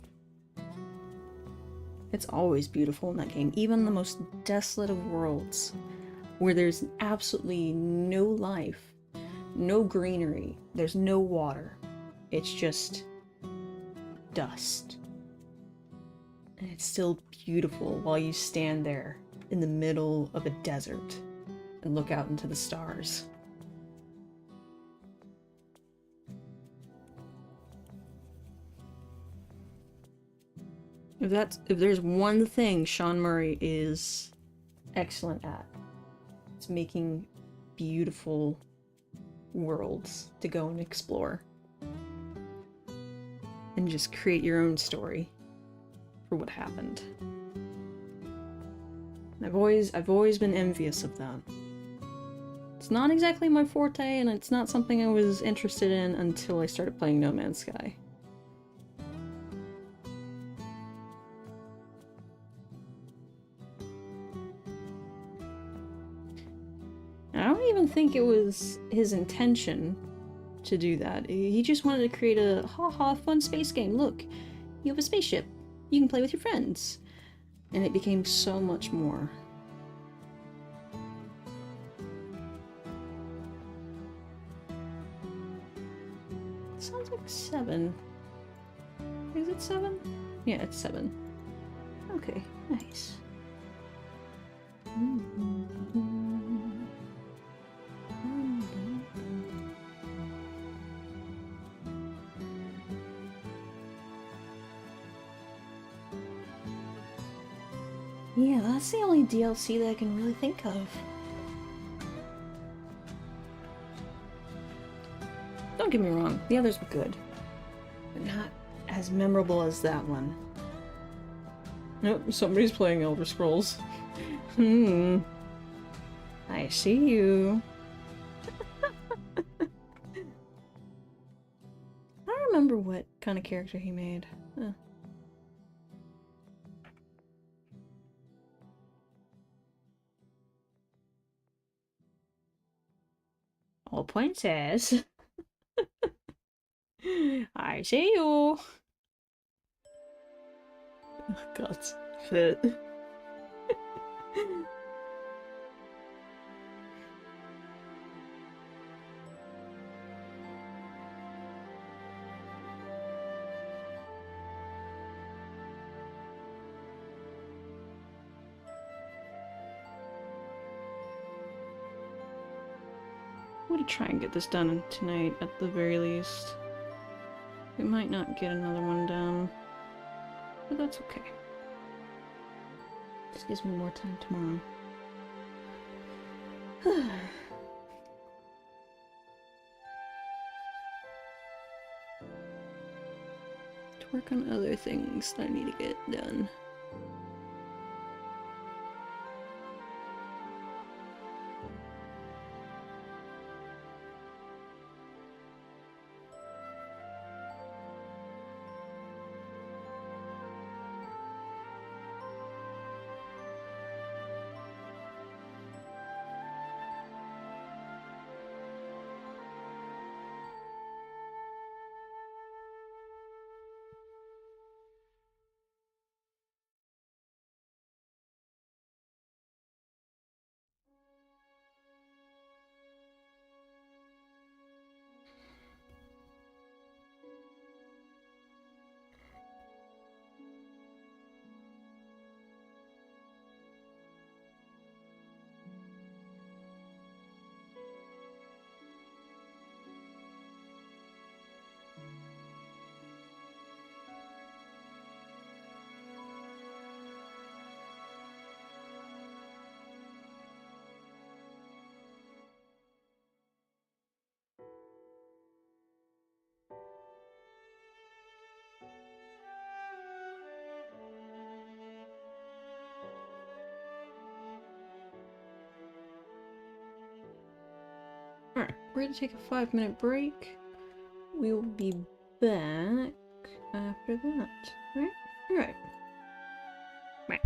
It's always beautiful in that game. Even the most desolate of worlds, where there's absolutely no life, no greenery, there's no water. It's just dust. And it's still beautiful while you stand there in the middle of a desert and look out into the stars. If there's one thing Sean Murray is excellent at, it's making beautiful worlds to go and explore. And just create your own story for what happened. And I've always been envious of that. It's not exactly my forte, and it's not something I was interested in until I started playing No Man's Sky. And I don't even think it was his intention to do that. He just wanted to create a ha-ha fun space game. Look, you have a spaceship. You can play with your friends. And it became so much more. Sounds like 7. Is it 7? Yeah, it's 7. Okay, nice. Yeah, that's the only DLC that I can really think of. Don't get me wrong, the others were good, but not as memorable as that one. Nope, somebody's playing Elder Scrolls. I see you. I don't remember what kind of character he made. Oh, princess. I see you. Oh, God. Fit. I'm gonna try and get this done tonight at the very least. We might not get another one done, but that's okay. This gives me more time tomorrow. To work on other things that I need to get done. Alright, we're gonna take a 5-minute break. We will be back after that. Right? Alright. Right.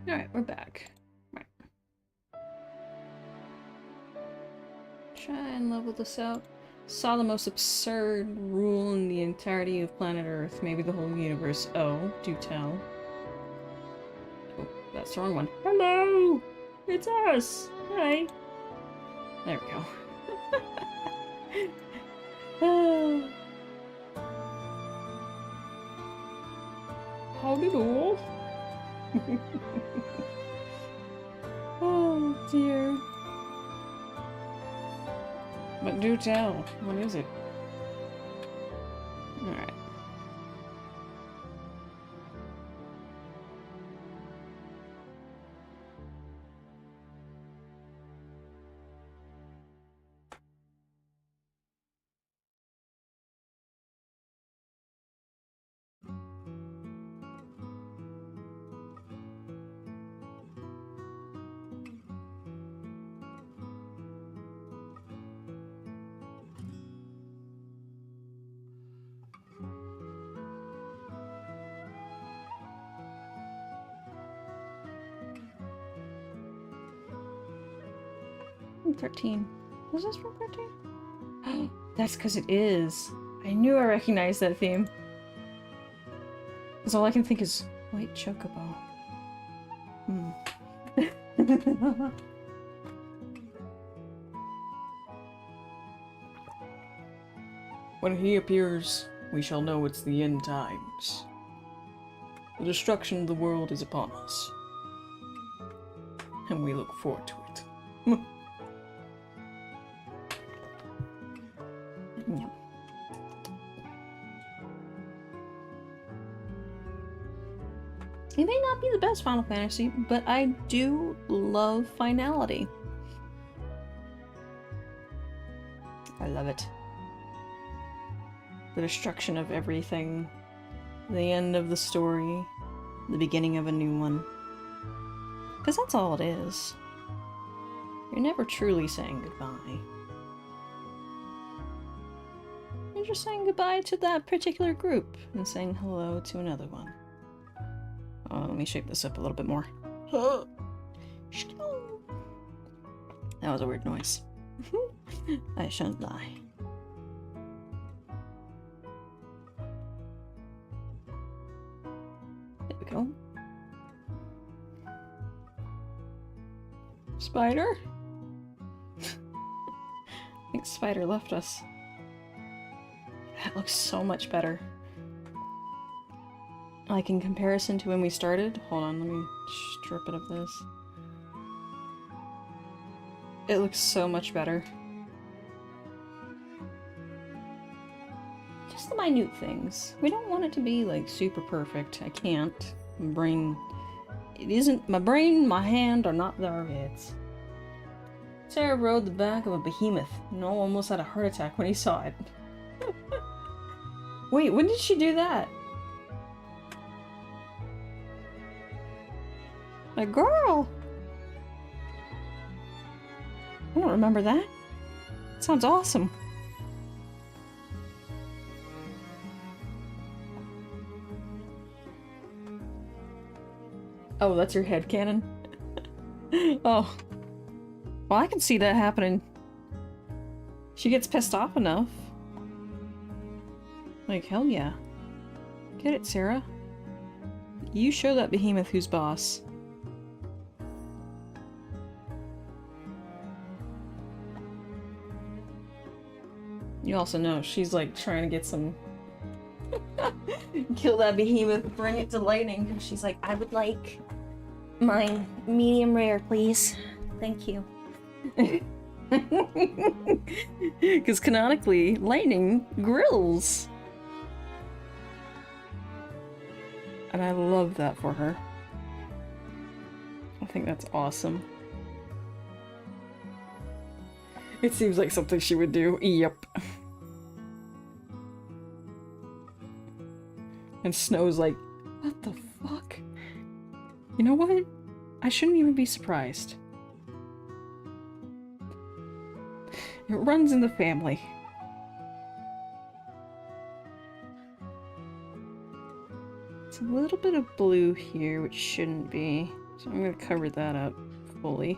Alright, we're back. Right. Try and level this out. Saw the most absurd rule in the entirety of planet Earth, maybe the whole universe. Oh, do tell. Oh, that's the wrong one. Hello! It's us! Hi! There we go. Oh. Howdy do? Oh dear. But do tell. What is it? Alright. I'm 13. Was this from 13? That's because it is. I knew I recognized that theme. Because all I can think is white chocobo. Hmm. When he appears, we shall know it's the end times. The destruction of the world is upon us. And we look forward to it. Yep. It may not be the best Final Fantasy, but I do love finality. I love it. The destruction of everything. The end of the story. The beginning of a new one. Because that's all it is. You're never truly saying goodbye. You're just saying goodbye to that particular group and saying hello to another one. Oh, let me shape this up a little bit more. That was a weird noise. I shouldn't lie. There we go. Spider? I think Spider left us. That looks so much better. Like in comparison to when we started. Hold on, let me strip it of this. It looks so much better. Just the minute things. We don't want it to be like super perfect. I can't. My brain... It isn't... My brain, my hand are not there yet. Sarah rode the back of a behemoth. Noel almost had a heart attack when he saw it. Wait, when did she do that? A girl! I don't remember that. Sounds awesome. Oh, that's your headcanon? Oh. Well, I can see that happening. She gets pissed off enough. Like, hell yeah. Get it, Sarah. You show that behemoth who's boss. You also know she's like trying to get some... Kill that behemoth, bring it to lightning. She's like, I would like mine medium rare, please. Thank you. Because canonically, lightning grills. And I love that for her. I think that's awesome. It seems like something she would do. Yep. And Snow's like, what the fuck? You know what? I shouldn't even be surprised. It runs in the family. It's a little bit of blue here, which shouldn't be. So I'm gonna cover that up fully.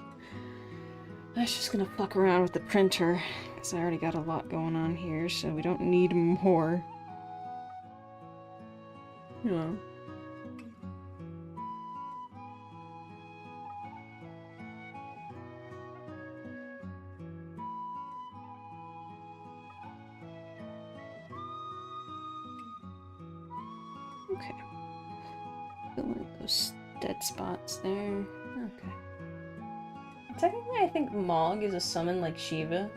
I was just gonna fuck around with the printer, because I already got a lot going on here, so we don't need more. You know. Okay. Fill in those dead spots there. Okay. Technically, I think Mog is a summon like Shiva.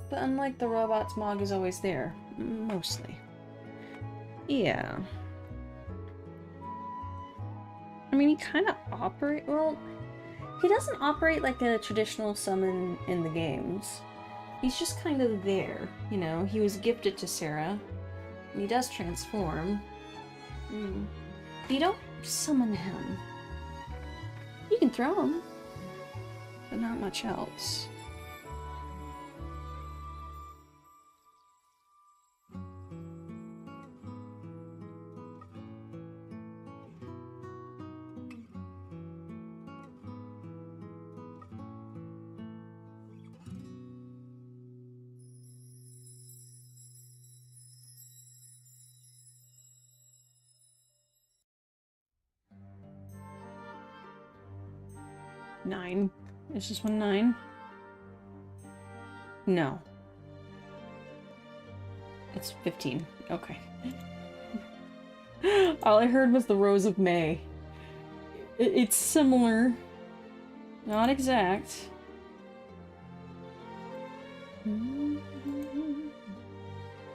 But unlike the robots, Mog is always there. Mostly. Yeah. I mean, he kind of well, he doesn't operate like a traditional summon in the games. He's just kind of there, you know? He was gifted to Sarah, and he does transform. But you don't summon him. You can throw him, but not much else. 9. Is this one 9? No. It's 15. Okay. All I heard was the Rose of May. It's similar. Not exact.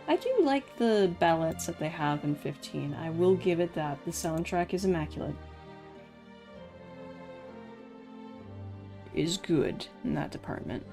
I do like the ballads that they have in 15. I will give it that. The soundtrack is immaculate. Is good in that department.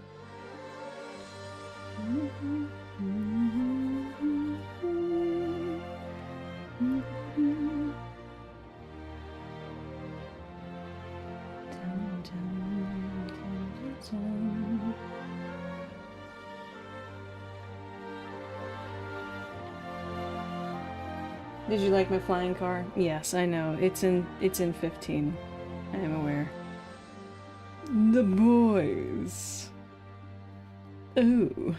Did you like my flying car? Yes, I know. It's in 15. I am aware. The boys. Ooh.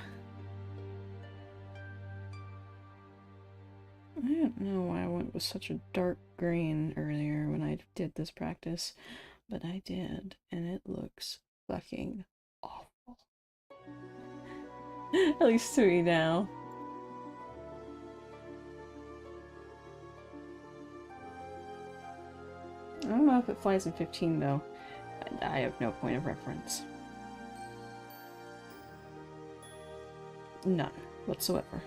I don't know why I went with such a dark green earlier when I did this practice, but I did, and it looks fucking awful. At least to me now. I don't know if it flies in 15 though. I have no point of reference. None whatsoever.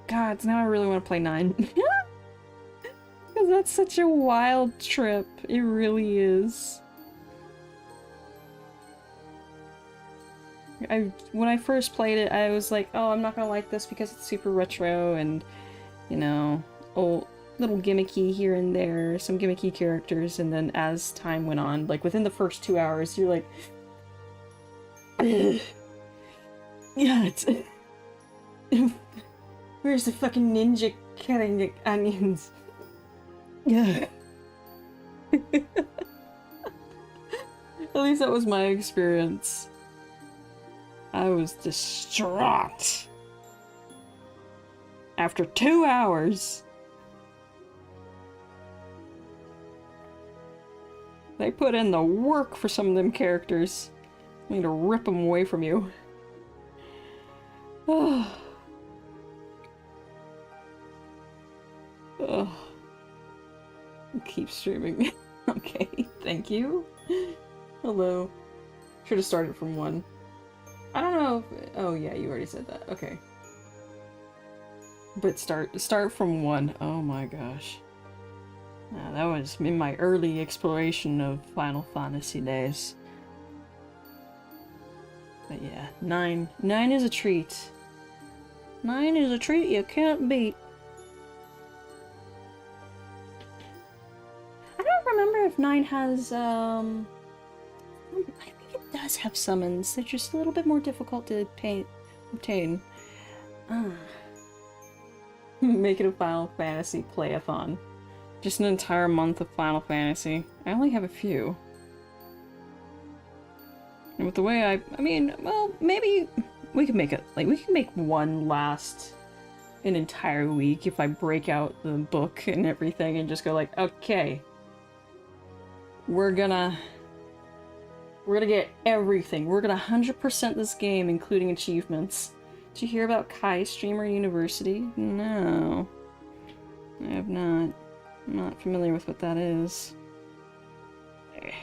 God, now I really want to play 9. Because that's such a wild trip. It really is. When I first played it, I was like, oh, I'm not gonna like this because it's super retro and, you know, old, little gimmicky here and there, some gimmicky characters, and then as time went on, like within the first 2 hours, you're like, ugh. Yeah, it's... Where's the fucking ninja cutting the onions? Yeah. At least that was my experience. I was distraught. After 2 hours. They put in the work for some of them characters. I need to rip them away from you. Ugh. Ugh. Keep streaming. Okay, thank you. Hello. Should have started from 1. I don't know if... Oh yeah, you already said that. Okay. But start from 1. Oh my gosh. That was in my early exploration of Final Fantasy days. But yeah, 9. 9 is a treat. 9 is a treat you can't beat. I don't remember if 9 has, I think it does have summons. They're just a little bit more difficult to obtain. Make it a Final Fantasy play-a-thon. Just an entire month of Final Fantasy. I only have a few. And with the way I mean, well, maybe we could make it, like, we can make one last an entire week if I break out the book and everything and just go like, okay, we're gonna get everything. We're gonna 100% this game, including achievements. Did you hear about Kai Streamer University? No. I have not. I'm not familiar with what that is. Okay.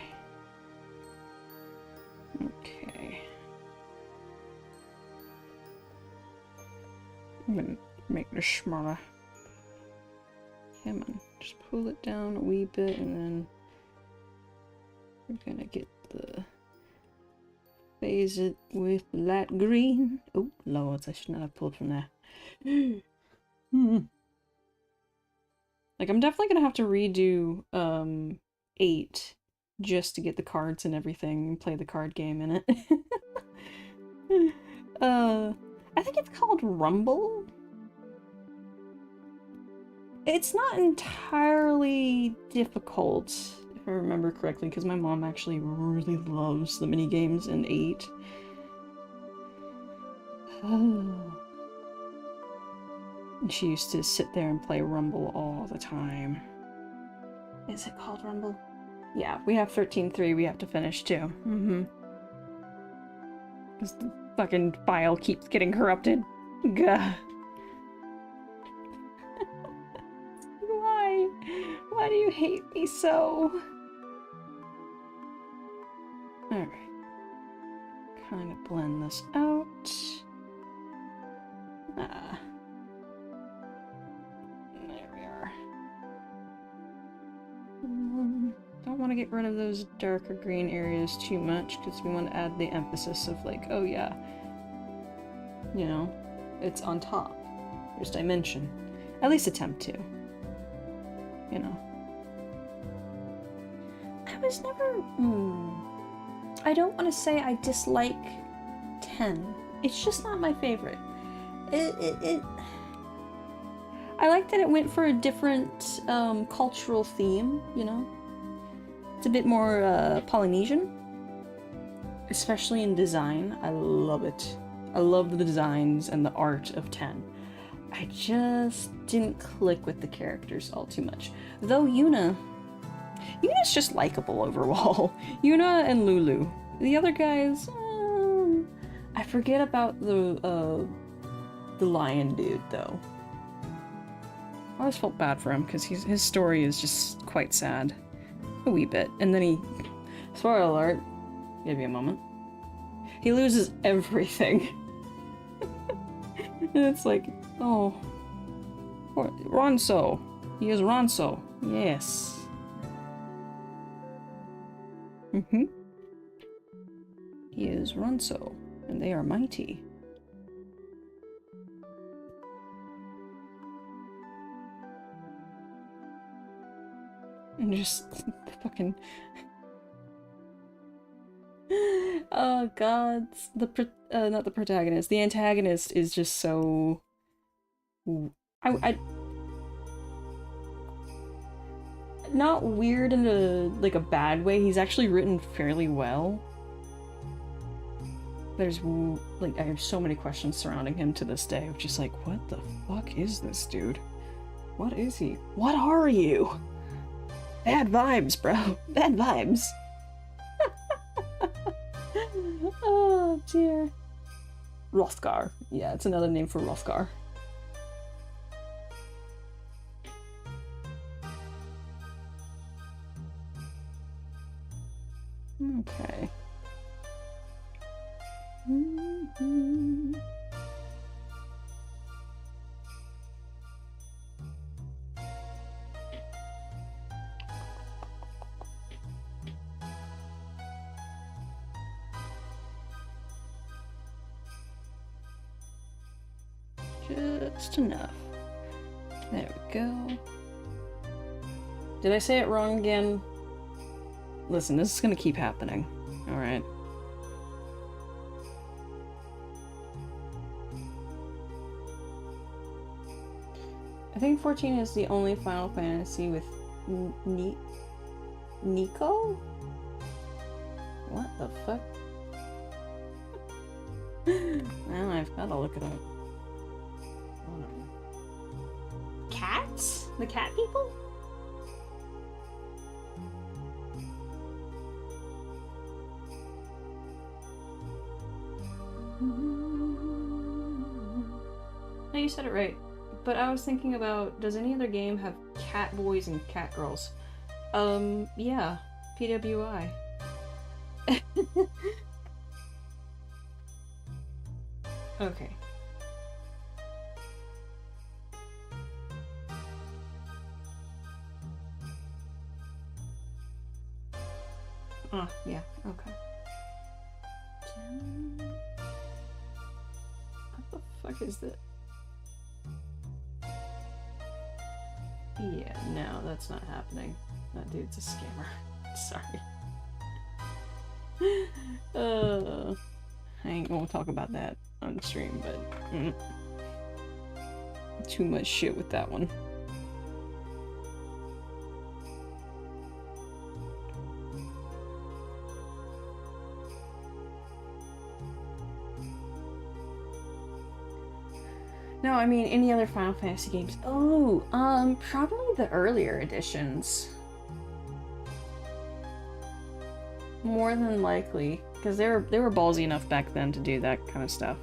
I'm gonna make this smaller. Come on, just pull it down a wee bit and then we're gonna get the phase it with light green. Oh lords, I should not have pulled from there. Like, I'm definitely gonna have to redo 8 just to get the cards and everything and play the card game in it. I think it's called Rumble. It's not entirely difficult, if I remember correctly, because my mom actually really loves the minigames in 8. And she used to sit there and play Rumble all the time. Is it called Rumble? Yeah, we have 13.3 we have to finish too. Because the fucking file keeps getting corrupted. Gah. Why? Why do you hate me so? Alright. Kind of blend this out. Ah. There we are. Don't want to get rid of those darker green areas too much because we want to add the emphasis of like, oh yeah, you know, it's on top. There's dimension. At least attempt to. You know. I was never... I don't want to say I dislike 10. It's just not my favorite. I like that it went for a different cultural theme, you know? It's a bit more Polynesian. Especially in design. I love it. I love the designs and the art of 10. I just didn't click with the characters all too much. Though Yuna's just likable overall. Yuna and Lulu. The other guys, I forget about the lion dude though. I always felt bad for him because his story is just quite sad, a wee bit. And then he, spoiler alert, give you a moment. He loses everything, and it's like, oh, Ronso. He is Ronso. Yes. He is Ronso, and they are mighty. And just the fucking... Oh god, not the protagonist, the antagonist is just so... Not weird in a bad way, he's actually written fairly well. There's, I have so many questions surrounding him to this day, of just like, what the fuck is this dude? What is he? What are you? Bad vibes, bro. Bad vibes. Oh, dear. Hrothgar. Yeah, it's another name for Hrothgar. Okay. Just enough. There we go. Did I say it wrong again? Listen, this is gonna keep happening. Alright. I think 14 is the only Final Fantasy with Nico? What the fuck? Well, I've gotta look it up. Cats? The cat people? No, you said it right. But I was thinking about, does any other game have cat boys and cat girls? Yeah. PWI. Okay. Oh, yeah, okay. What the fuck is that? Yeah, no, that's not happening. That dude's a scammer. Sorry. I ain't gonna talk about that on stream, but too much shit with that one. No, I mean any other Final Fantasy games. Oh, probably the earlier editions. More than likely, because they were ballsy enough back then to do that kind of stuff.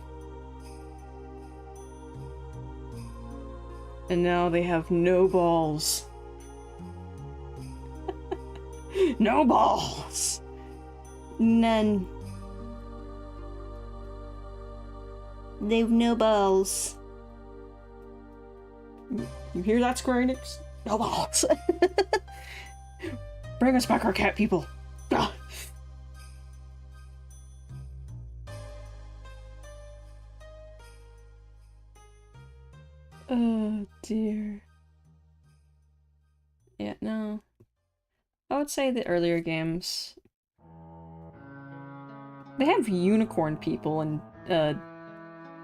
And now they have no balls. No balls! None. They've no balls. You hear that, Square Enix? No balls. Bring us back our cat people. Ah. Oh dear. Yeah, no. I would say the earlier games. They have unicorn people in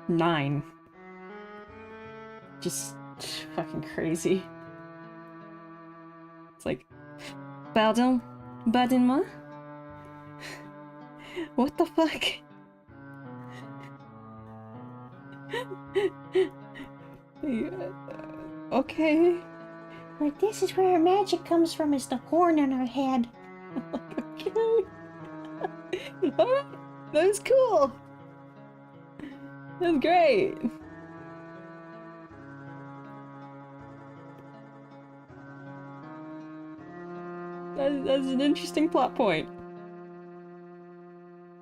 9. Just fucking crazy. It's like, pardon? Pardon-moi? What the fuck? Okay. Like, this is where our magic comes from, is the horn on our head. Okay. Alright, that was cool. That was great. That's an interesting plot point.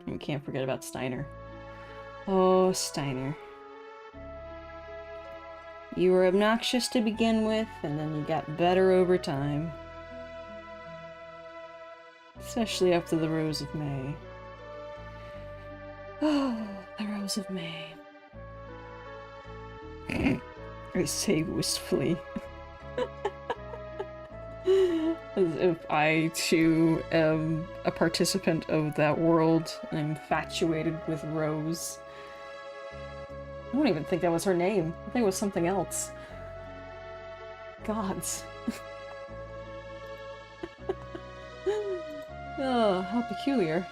We can't forget about Steiner. Oh, Steiner. You were obnoxious to begin with, and then you got better over time. Especially after the Rose of May. Oh, the Rose of May. I say wistfully. As if I, too, am a participant of that world and infatuated with Rose. I don't even think that was her name. I think it was something else. Gods. Oh, how peculiar.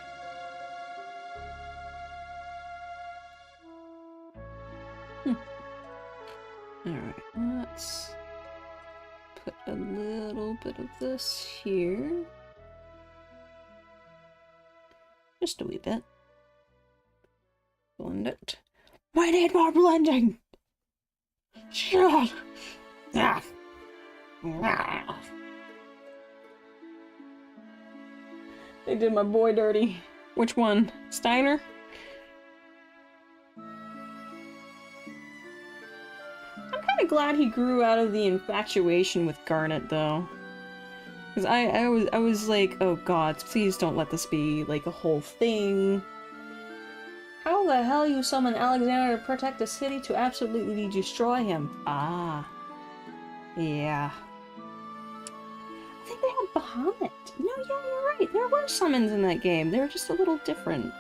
Alright, let's put a little bit of this here. Just a wee bit. Blend it. I need more blending! Shit! Ah. Ah. They did my boy dirty. Which one? Steiner? I'm kind of glad he grew out of the infatuation with Garnet, though. Because I was like, oh god, please don't let this be, like, a whole thing. How the hell you summon Alexander to protect the city to absolutely destroy him? Ah. Yeah. I think they had Bahamut. No, yeah, you're right. There were summons in that game. They were just a little different.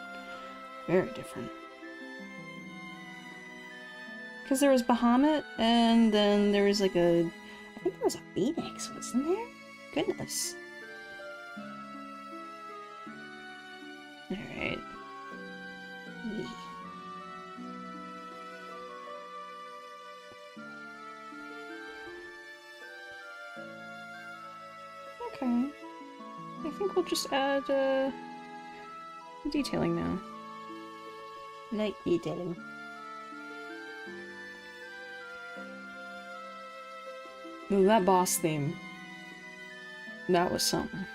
Very different. Because there was Bahamut, and then there was like a... I think there was a Phoenix, wasn't there? Goodness. Alright. Okay. I think we'll just add detailing now. Light detailing. Ooh, that boss theme. That was something.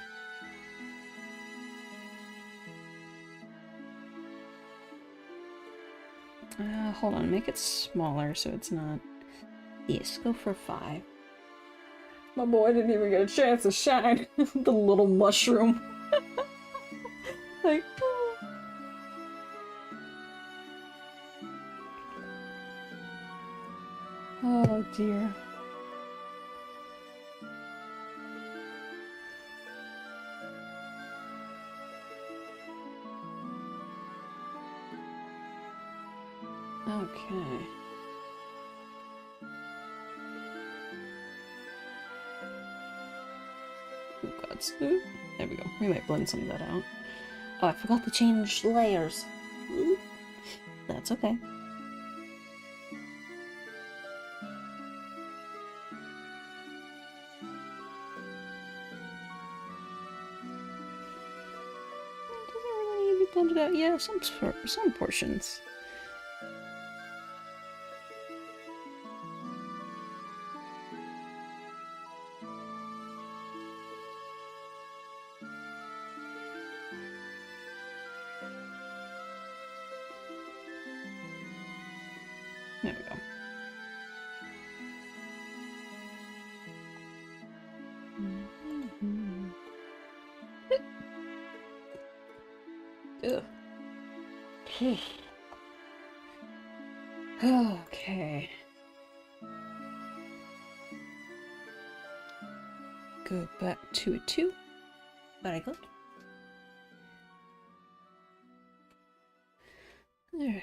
Hold on, make it smaller so it's not... Yes, go for 5. My boy didn't even get a chance to shine. The little mushroom. Like, oh. Oh dear. Okay. Oh god, there we go. We might blend some of that out. Oh, I forgot to change layers. That's okay. handed out? Yeah, some portions. There we go. Ugh. Okay. Go back to a 2. Very good. Alright.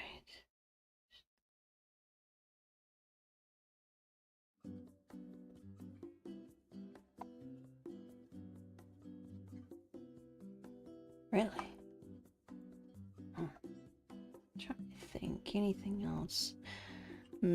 Really? Huh. Try to think. Anything else? You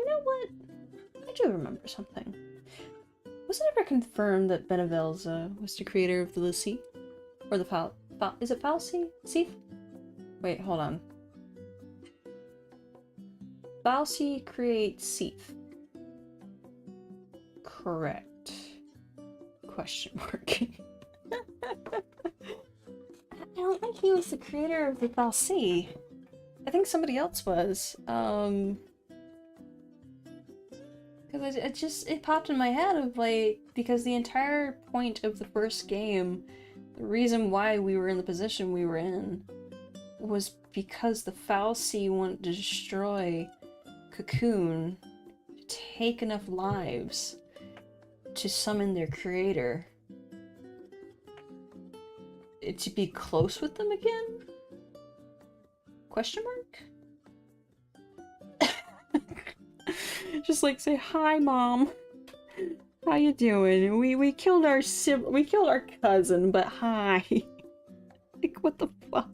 know what? I do remember something. Was it ever confirmed that Benevelza was the creator of the Lucy? Or the is it Falsi? Seath? Wait, hold on. Falsi creates Seath. Correct. Question mark. I don't think he was the creator of the Falsi. I think somebody else was. Because it popped in my head of like, because the entire point of the first game, the reason why we were in the position we were in, was because the Falsi wanted to destroy Cocoon to take enough lives to summon their creator. To be close with them again? Question mark? Just like say, hi mom. How you doing? We killed our cousin, but hi. Like what the fuck?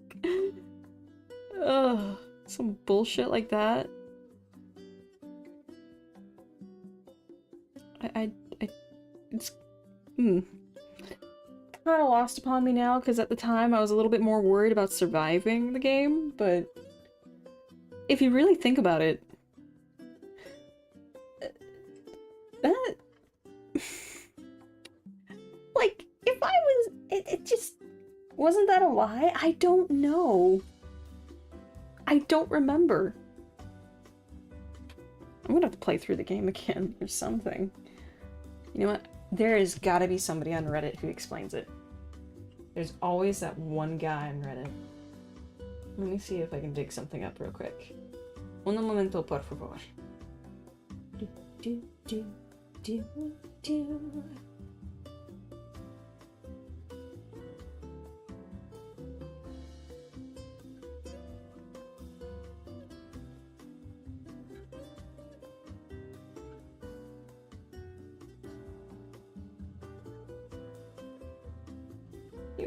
Ugh, some bullshit like that. It's kind of lost upon me now, because at the time I was a little bit more worried about surviving the game, but if you really think about it, that like, if I was, it just, wasn't that a lie? I don't know. I don't remember. I'm gonna have to play through the game again or something. You know what? There has gotta be somebody on Reddit who explains it. There's always that one guy on Reddit. Let me see if I can dig something up real quick. Un momento, por favor. Here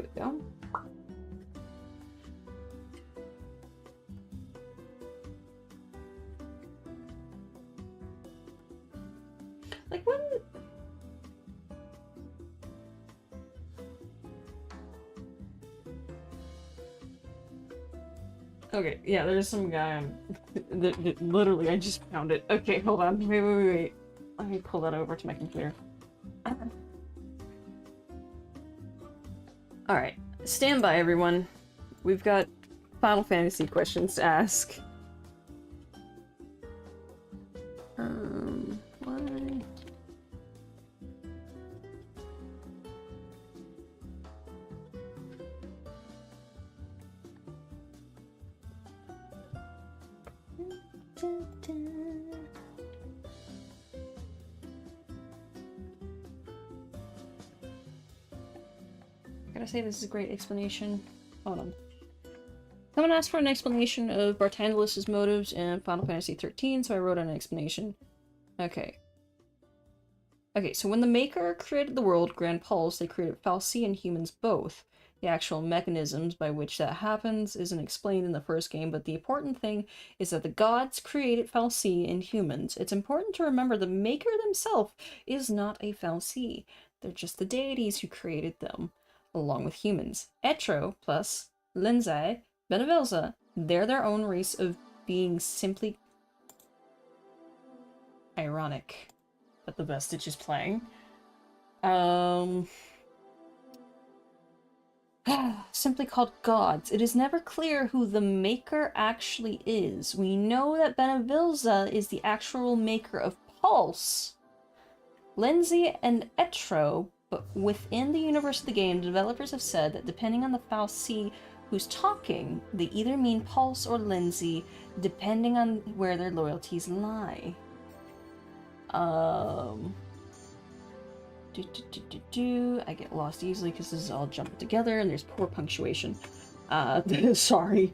we go. Like when... Okay, yeah, there's some guy on... Literally, I just found it. Okay, hold on. Wait. Let me pull that over to my computer. Alright, stand by everyone. We've got Final Fantasy questions to ask. Why? Gotta say, this is a great explanation. Hold on. Someone asked for an explanation of Bartandalis' motives in Final Fantasy XIII, so I wrote an explanation. Okay. Okay, so when the Maker created the world, Grand Pulse, they created fal'Cie and humans both. The actual mechanisms by which that happens isn't explained in the first game, but the important thing is that the gods created fal'Cie and humans. It's important to remember the Maker themselves is not a fal'Cie. They're just the deities who created them, along with humans. Etro plus Linzai, Benevelza, they're their own race of being simply ironic that the Vestige is playing. Simply called gods. It is never clear who the Maker actually is. We know that Benevilza is the actual maker of Pulse, Linzai, and Etro, but within the universe of the game, the developers have said that depending on the fal'Cie who's talking, they either mean Pulse or Linzai, depending on where their loyalties lie. I get lost easily because this is all jumped together and there's poor punctuation. Sorry.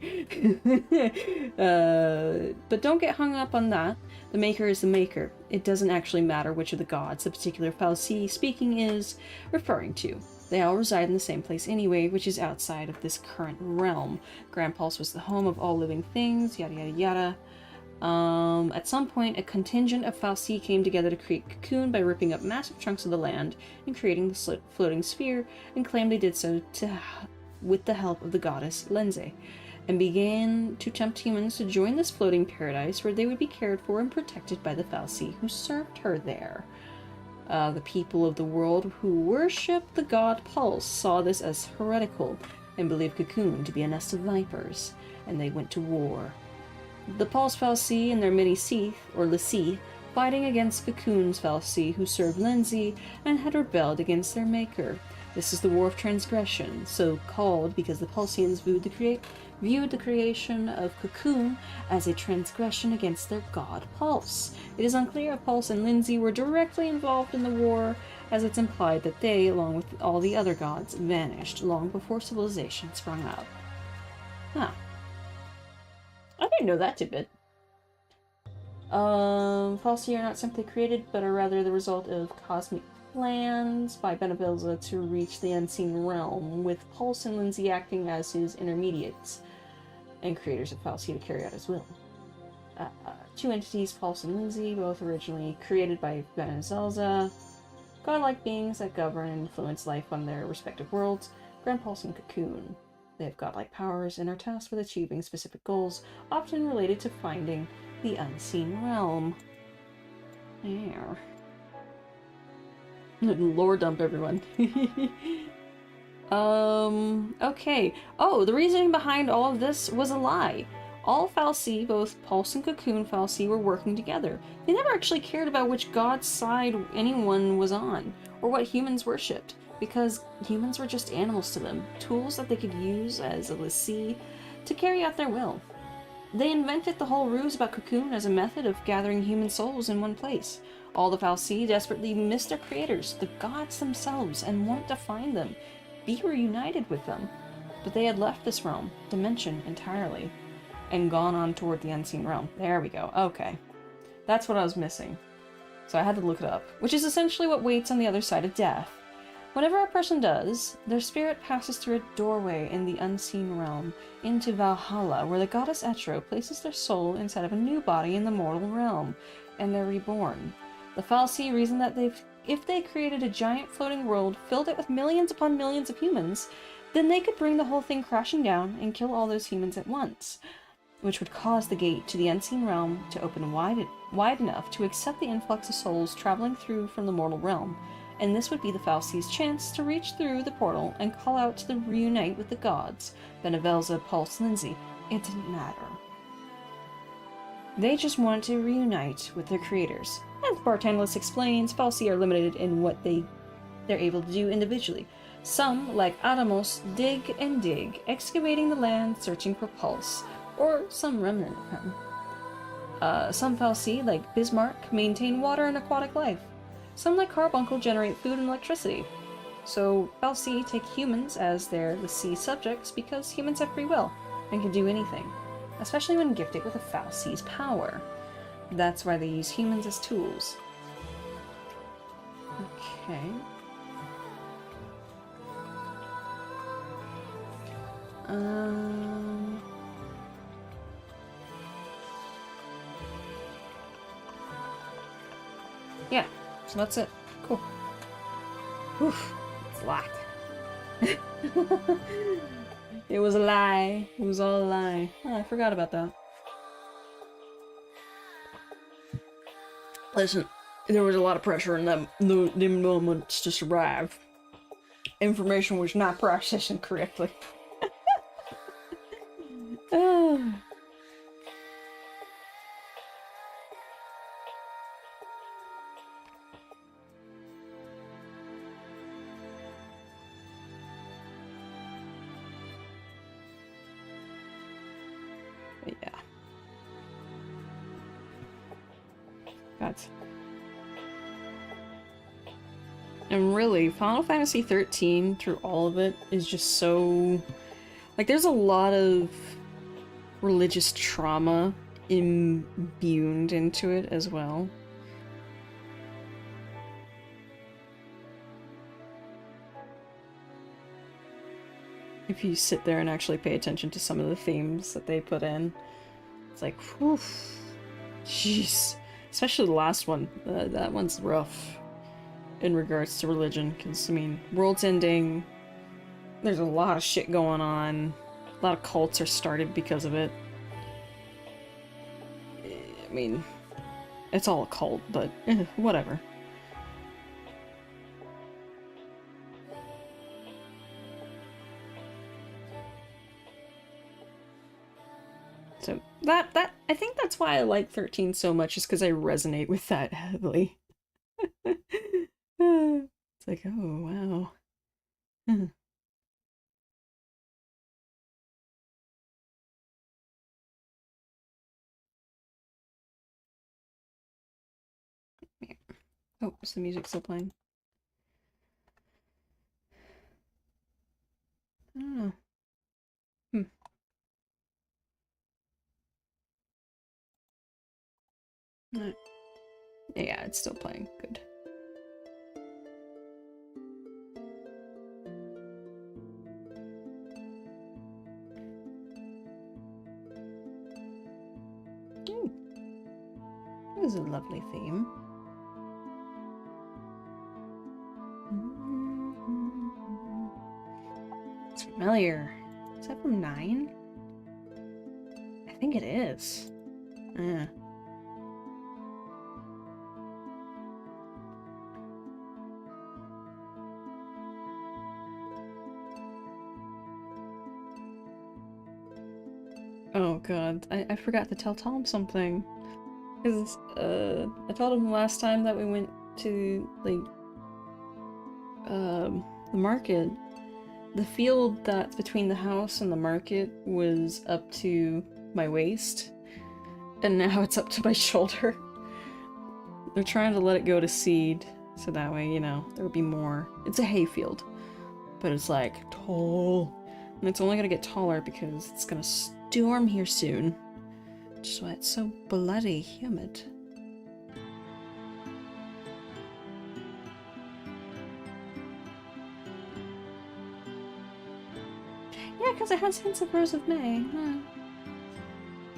But don't get hung up on that. The Maker is the Maker. It doesn't actually matter which of the gods the particular fal'Cie speaking is referring to. They all reside in the same place anyway, which is outside of this current realm. Grand Pulse was the home of all living things, yada yada yada. At some point, a contingent of fal'Cie came together to create Cocoon by ripping up massive chunks of the land and creating the floating sphere, and claimed they did so with the help of the goddess Linzai, and began to tempt humans to join this floating paradise where they would be cared for and protected by the fal'Cie who served her there. The people of the world who worshipped the god Pulse saw this as heretical and believed Cocoon to be a nest of vipers, and they went to war. The Pulse fal'Cie and their many Seath, or l'Cie, fighting against Cocoon's fal'Cie who served Linzai and had rebelled against their maker. This is the War of Transgression, so called because the Pulsians viewed the creation of Cocoon as a transgression against their god Pulse. It is unclear if Pulse and Linzai were directly involved in the war, as it's implied that they, along with all the other gods, vanished long before civilization sprung up. Huh. I didn't know that tidbit. fal'Cie are not simply created, but are rather the result of cosmic plans by Benevilza to reach the unseen realm, with Pulse and Linzai acting as his intermediates and creators of fal'Cie to carry out his will. Two entities, Pulse and Linzai, both originally created by Benevilza, godlike beings that govern and influence life on their respective worlds, Grand Pulse and Cocoon. They have godlike powers and are tasked with achieving specific goals, often related to finding the unseen realm. There. Lore dump, everyone. Okay. Oh, the reasoning behind all of this was a lie. All fal'Cie, both Pulse and Cocoon fal'Cie, were working together. They never actually cared about which god's side anyone was on, or what humans worshipped, because humans were just animals to them, tools that they could use as a l'Cie to carry out their will. They invented the whole ruse about Cocoon as a method of gathering human souls in one place. All the fal'Cie desperately miss their creators, the gods themselves, and want to find them, be reunited with them. But they had left this realm, dimension entirely, and gone on toward the unseen realm. There we go. Okay. That's what I was missing. So I had to look it up, which is essentially what waits on the other side of death. Whenever a person does, their spirit passes through a doorway in the unseen realm into Valhalla, where the goddess Etro places their soul inside of a new body in the mortal realm, and they're reborn. The fal'Cie reason that if they created a giant floating world, filled it with millions upon millions of humans, then they could bring the whole thing crashing down and kill all those humans at once, which would cause the gate to the unseen realm to open wide enough to accept the influx of souls traveling through from the mortal realm. And this would be the fal'Cie's chance to reach through the portal and call out to reunite with the gods, Benevilza, Pulse, Linzai. It didn't matter. They just wanted to reunite with their creators. As Bartanlis explains, fal'Cie are limited in what they're able to do individually. Some, like Adamos, dig and dig, excavating the land, searching for Pulse, or some remnant of him. Some fal'Cie, like Bismarck, maintain water and aquatic life. Some, like Carbuncle, generate food and electricity. So fal'Cie take humans as their l'Cie subjects because humans have free will and can do anything, especially when gifted with a fal'Cie's power. That's why they use humans as tools. Okay. Yeah, so that's it. Cool. Oof, it's a lot. It was a lie. It was all a lie. Oh, I forgot about that. Listen, there was a lot of pressure in them moments to survive. Information was not processing correctly. Yeah. That's... And really, Final Fantasy XIII, through all of it, is just so... Like, there's a lot of religious trauma imbued into it as well. If you sit there and actually pay attention to some of the themes that they put in, it's like, whew, jeez. Especially the last one. That one's rough in regards to religion, because, I mean, world's ending, there's a lot of shit going on, a lot of cults are started because of it. I mean, it's all a cult, but whatever. So that I think that's why I like 13 so much, is because I resonate with that heavily. It's like, oh wow. Oh, is the music still playing? I don't know. No. Yeah, it's still playing. Good. Ooh. This is a lovely theme. It's familiar. Is that from 9? I think it is. Yeah. Oh god, I forgot to tell Tom something. Because, I told him last time that we went to, like, the market. The field that's between the house and the market was up to my waist, and now it's up to my shoulder. They're trying to let it go to seed, so that way, you know, there'll be more. It's a hay field, but it's like tall, and it's only gonna get taller because it's gonna storm here soon, which is why it's so bloody humid. Yeah, because it has hints of Rose of May. Huh.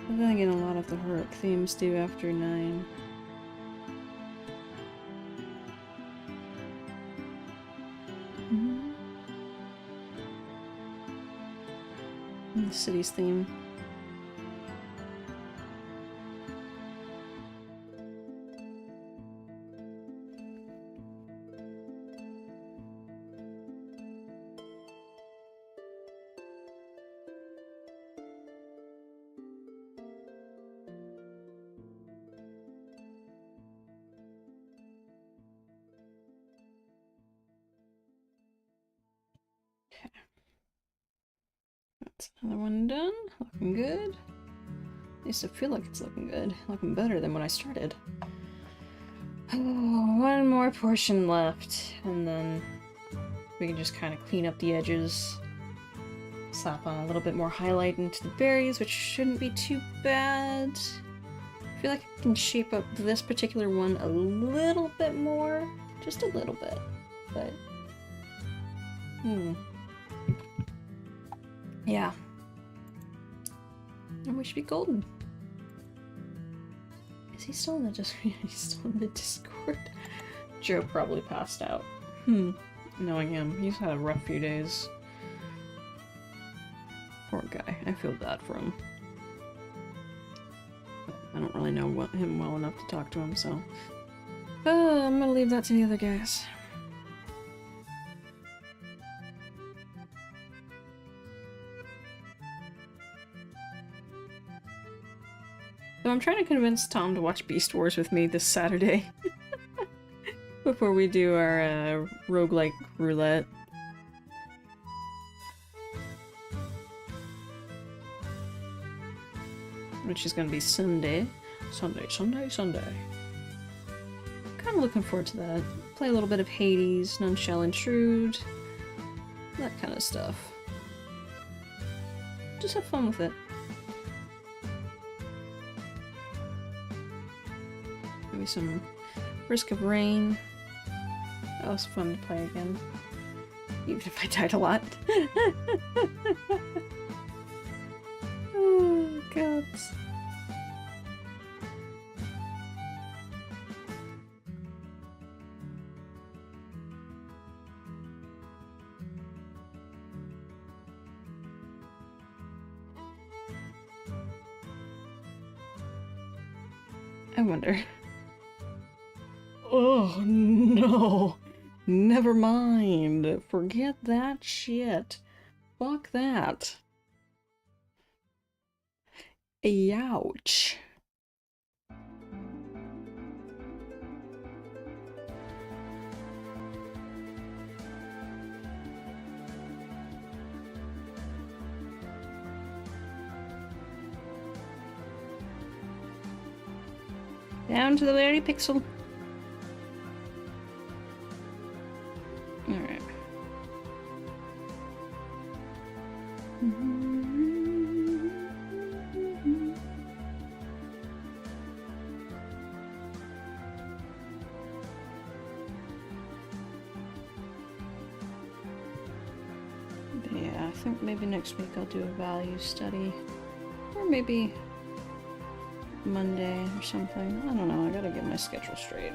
But then again, a lot of the heroic themes do after 9. And the city's theme. Okay. That's another one done. Looking good. At least I feel like it's looking good. Looking better than when I started. Oh, one more portion left, and then we can just kind of clean up the edges. Slap on a little bit more highlight into the berries, which shouldn't be too bad. I feel like I can shape up this particular one a little bit more, Just a little bit, but... Yeah. And we should be golden. Is he still in the Discord? He's still in the Discord. Joe probably passed out. Knowing him, he's had a rough few days. Poor guy. I feel bad for him. But I don't really know him well enough to talk to him, so... I'm gonna leave that to the other guys. So I'm trying to convince Tom to watch Beast Wars with me this Saturday. Before we do our roguelike roulette. Which is gonna be Sunday. Sunday. Kind of looking forward to that. Play a little bit of Hades, None Shall Intrude. That kind of stuff. Just have fun with it. Maybe some Risk of Rain. That was fun to play again. Even if I died a lot. Oh, God. I wonder. Oh no! Never mind. Forget that shit. Fuck that. Ouch. Down to the very pixel. Alright. Yeah, I think maybe next week I'll do a value study. Or maybe Monday or something. I don't know, I gotta get my schedule straight.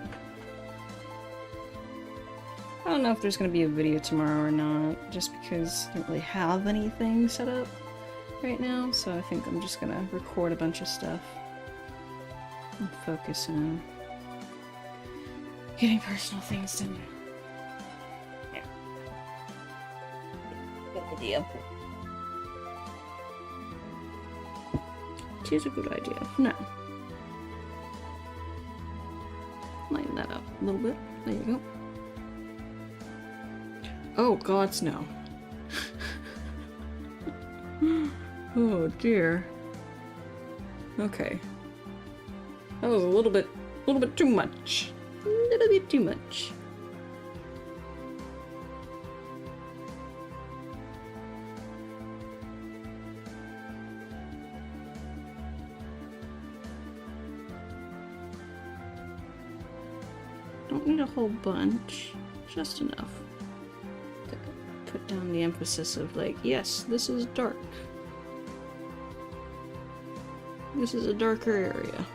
I don't know if there's gonna be a video tomorrow or not, just because I don't really have anything set up right now, so I think I'm just gonna record a bunch of stuff and focus on getting personal things done. Yeah. Good idea. It is a good idea for now. Lighten that up a little bit. There you go. Oh, gods, no. Oh, dear. Okay. Oh, a little bit too much. A little bit too much. Don't need a whole bunch. Just enough. Put down the emphasis of like, yes, this is dark. This is a darker area.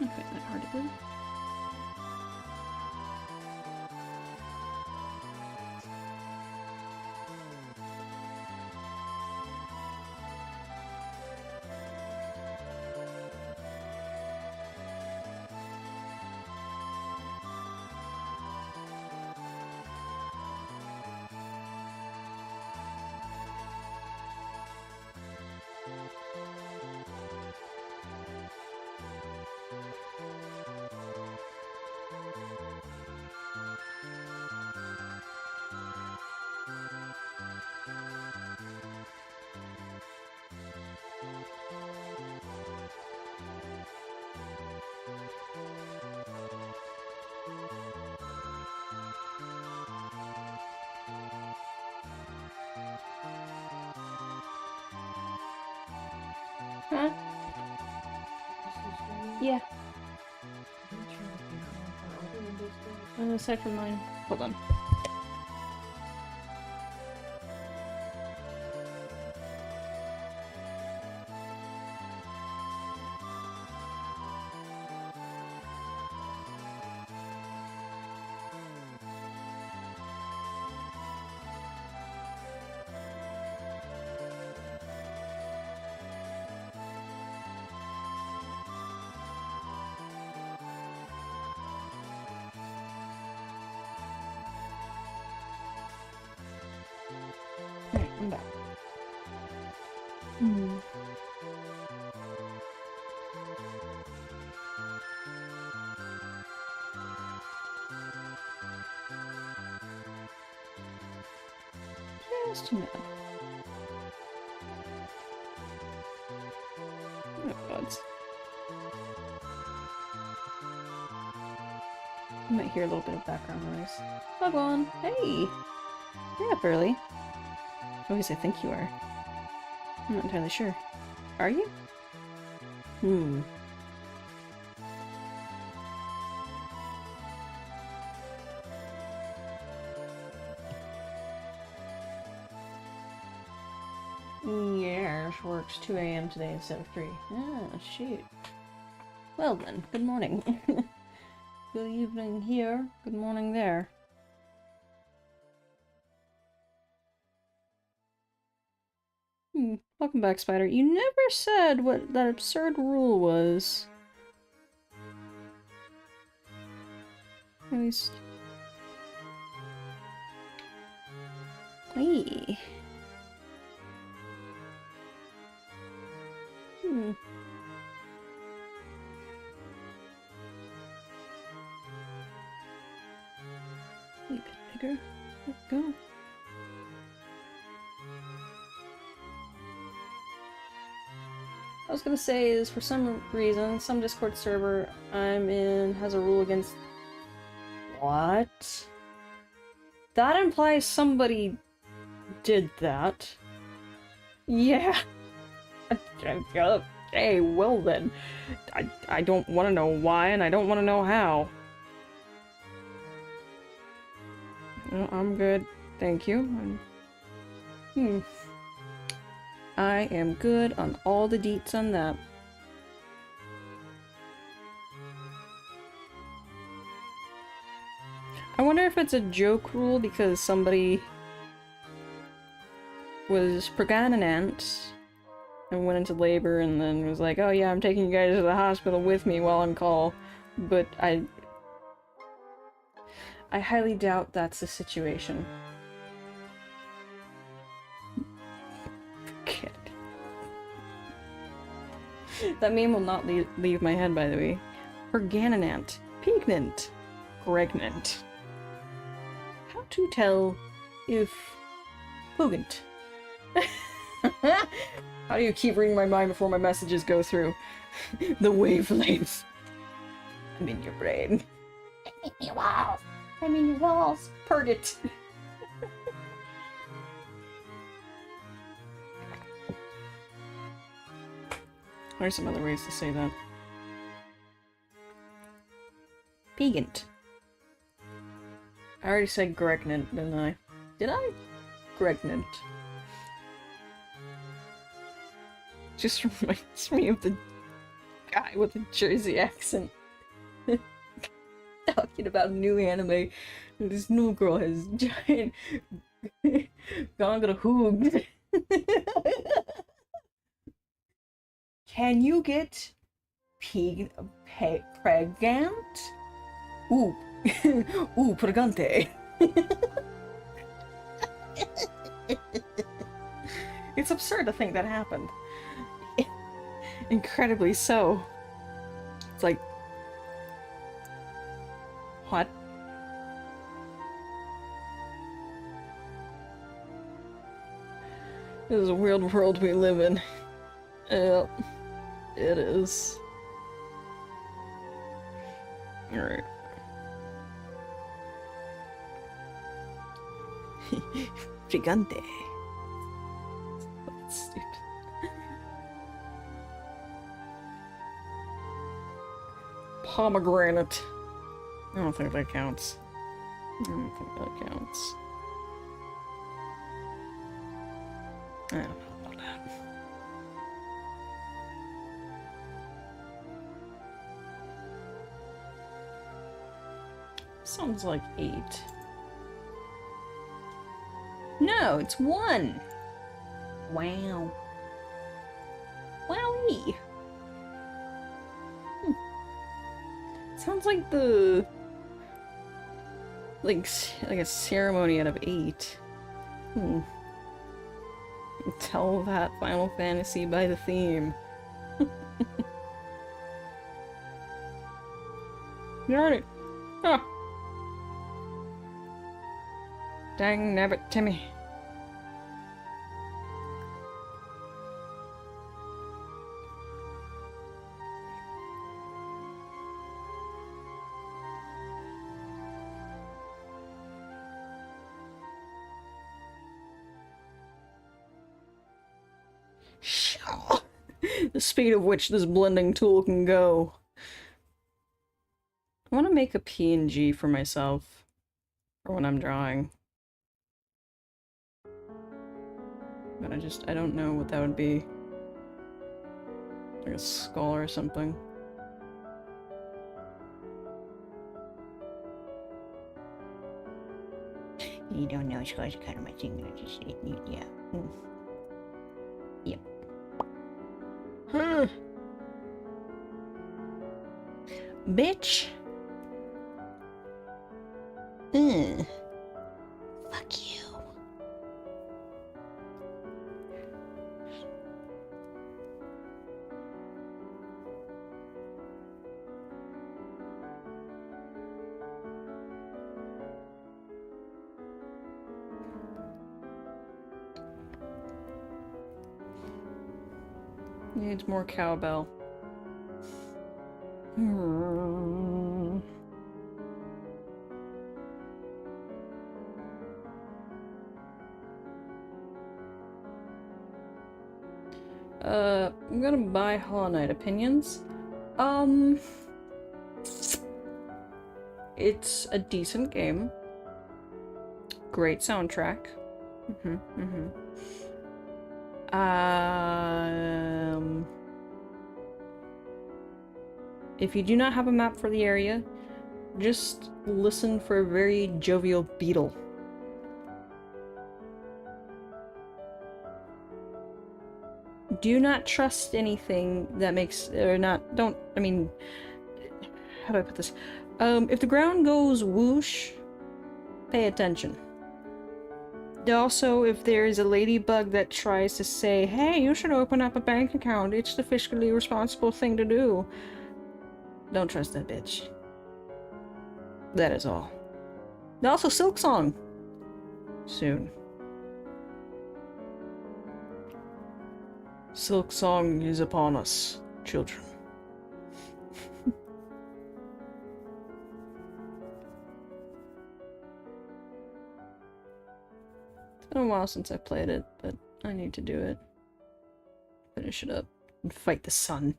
I find that hard to believe. Huh? Yeah. Aside from mine. Hold on. Alright, I'm back. Just a minute. Oh, buds. You might hear a little bit of background noise. Bhagwan! Hey! You're up early. At least I think you are. I'm not entirely sure. Are you? Yes, works 2 a.m. today instead of 3. Ah, shoot. Well then, good morning. Good evening here, good morning there. Welcome back, Spider. You never said what that absurd rule was. At least... Hey. A bit bigger. There we go. I was gonna say is for some reason, some Discord server I'm in has a rule against... What? That implies somebody did that. Yeah. Hey, well then. I don't want to know why, and I don't want to know how. I'm good. Thank you. I am good on all the deets on that. I wonder if it's a joke rule because somebody was pregnant and went into labor and then was like, oh yeah, I'm taking you guys to the hospital with me while on call. But I highly doubt that's the situation. Forget it. That meme will not leave my head, by the way. Pergananant. Pignant. Pregnant. How to tell if... Pugant. How do you keep reading my mind before my messages go through? The wavelength. I'm in your brain. I'm in your walls. I'm in your walls. Purgit. There's some other ways to say that. Pegant. I already said Gregnant, didn't I? Did I? Gregnant. Just reminds me of the guy with the Jersey accent. Talking about new anime. This new girl has giant hoog. Can you get pregnant? Ooh. Ooh, pregante. It's absurd to think that happened. Incredibly so. It's like... What? This is a weird world we live in. Yep. It is. Alright. Gigante. That's stupid. pomegranate. I don't think that counts. I don't think that counts. I don't know about that. Sounds like 8. No, it's 1! Wow. Wowie! Sounds like the... like a ceremony out of 8. Tell that Final Fantasy by the theme. Darn it! Ah! Dang nabbit Timmy. The speed of which this blending tool can go. I want to make a PNG for myself for when I'm drawing. But I don't know what that would be. Like a skull or something. You don't know, skulls are kind of my thing. I just, yeah. Yep. Huh. Bitch. Fuck you. Needs more cowbell. I'm gonna buy Hollow Knight Opinions. It's a decent game. Great soundtrack. If you do not have a map for the area, just listen for a very jovial beetle. Do not trust anything that makes, or not, don't, I mean, how do I put this? If the ground goes whoosh, pay attention. Also, if there is a ladybug that tries to say, hey, you should open up a bank account, it's the fiscally responsible thing to do. Don't trust that bitch. That is all. Also, Silksong. Soon. Silksong is upon us, children. It's been a while since I played it, but I need to do it. Finish it up and fight the sun.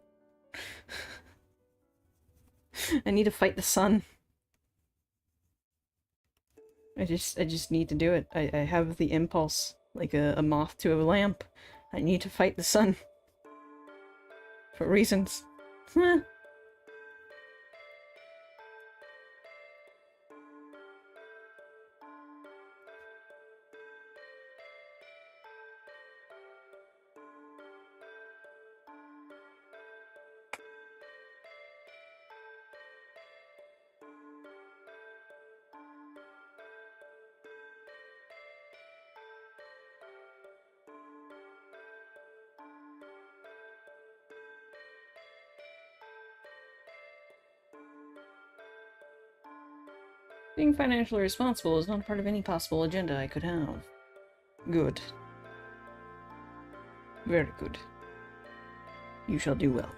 I need to fight the sun. I just need to do it. I have the impulse, like a moth to a lamp. I need to fight the sun. For reasons. Being financially responsible is not part of any possible agenda I could have. Good. Very good. You shall do well.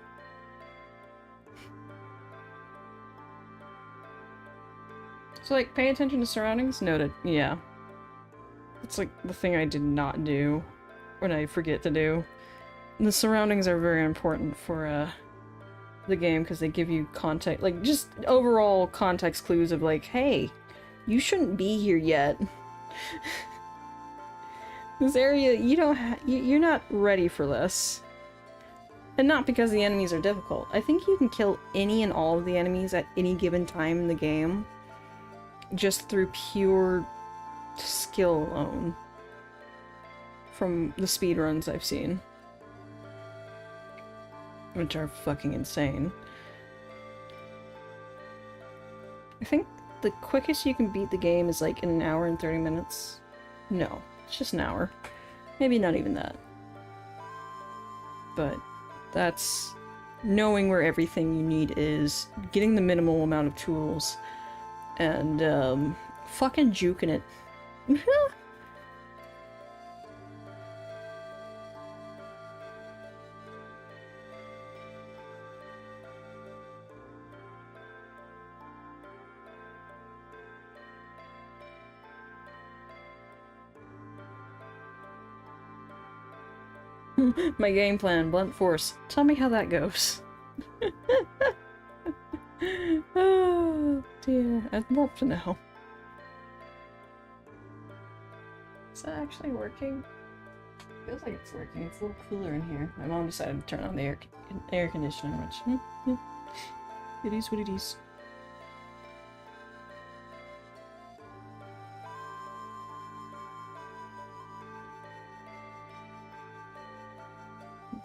So, like, pay attention to surroundings? Noted. Yeah. It's like the thing I did not do when I forget to do. The surroundings are very important for the game because they give you context, like just overall context clues of like, hey, you shouldn't be here yet. This area, you don't you're not ready for this. And not because the enemies are difficult. I think you can kill any and all of the enemies at any given time in the game just through pure skill alone. From the speedruns I've seen. Which are fucking insane. I think the quickest you can beat the game is like in an hour and 30 minutes. No, it's just an hour. Maybe not even that. But that's knowing where everything you need is, getting the minimal amount of tools, and fucking juking it. My game plan, blunt force. Tell me how that goes. Oh dear, I'd love to know. Is that actually working? Feels like it's working. It's a little cooler in here. My mom decided to turn on the air conditioner, which it is what it is.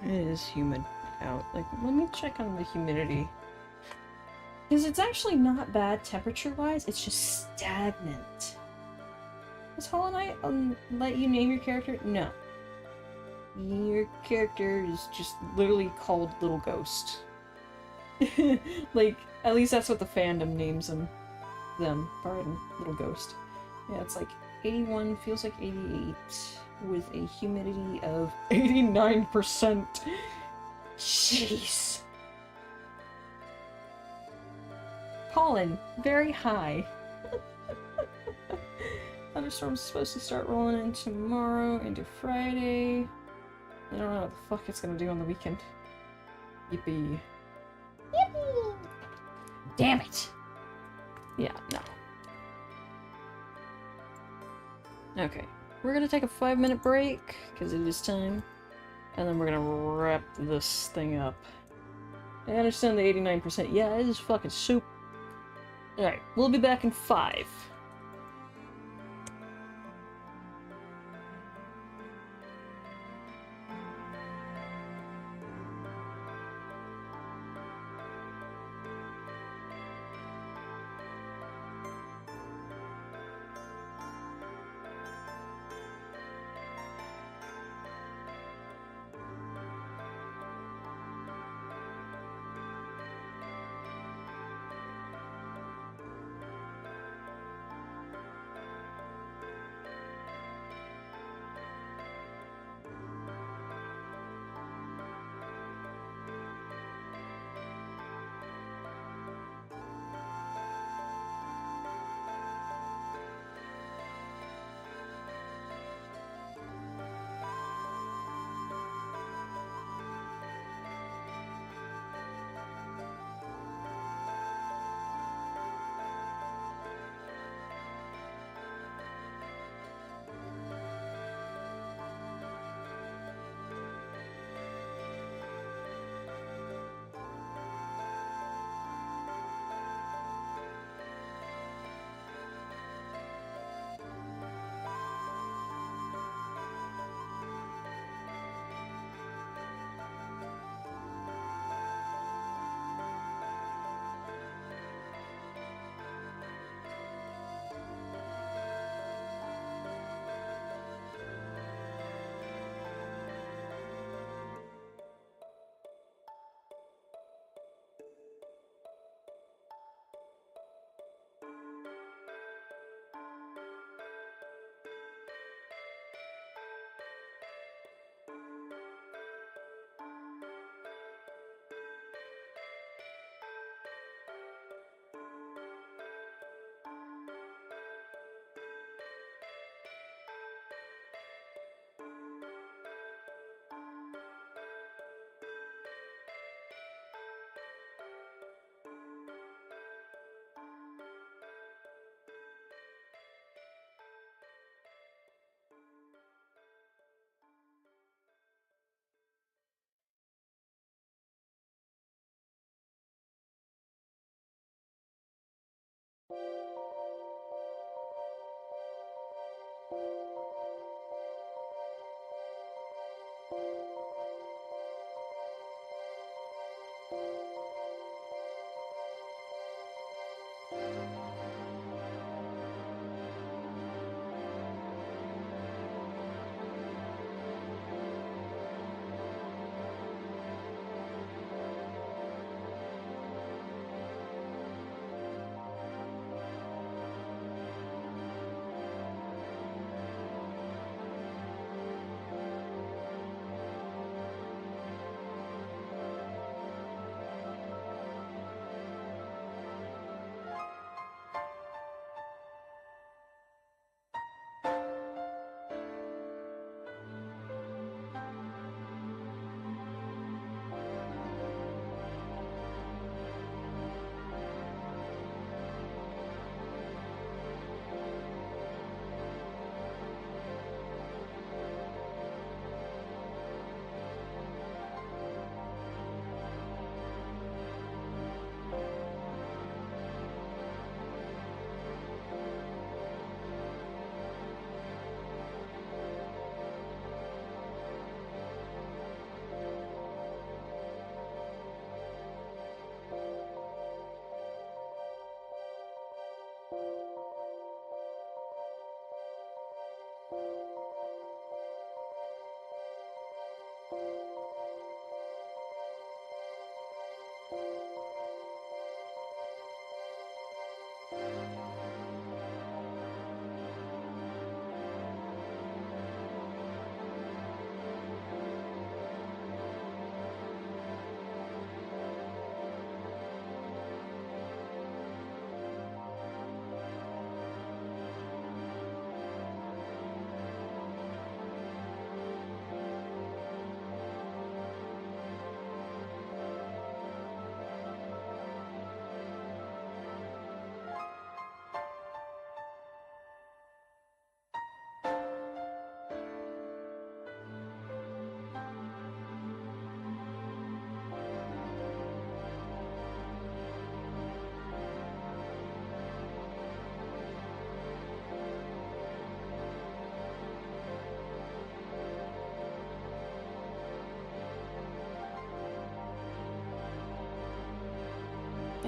It is humid out. Like, let me check on the humidity. Because it's actually not bad temperature-wise, it's just stagnant. Does Hollow Knight let you name your character? No. Your character is just literally called Little Ghost. Like, at least that's what the fandom names them. Pardon. Little Ghost. Yeah, it's like 81, feels like 88. With a humidity of 89%. Jeez. Pollen, very high. Thunderstorm's supposed to start rolling in tomorrow into Friday. I don't know what the fuck it's gonna do on the weekend. Yippee. Yippee! Damn it! Yeah, no. Okay. We're gonna take a 5-minute break, because it is time, and then we're gonna wrap this thing up. I understand the 89%. Yeah, it is fucking soup. Alright, we'll be back in 5.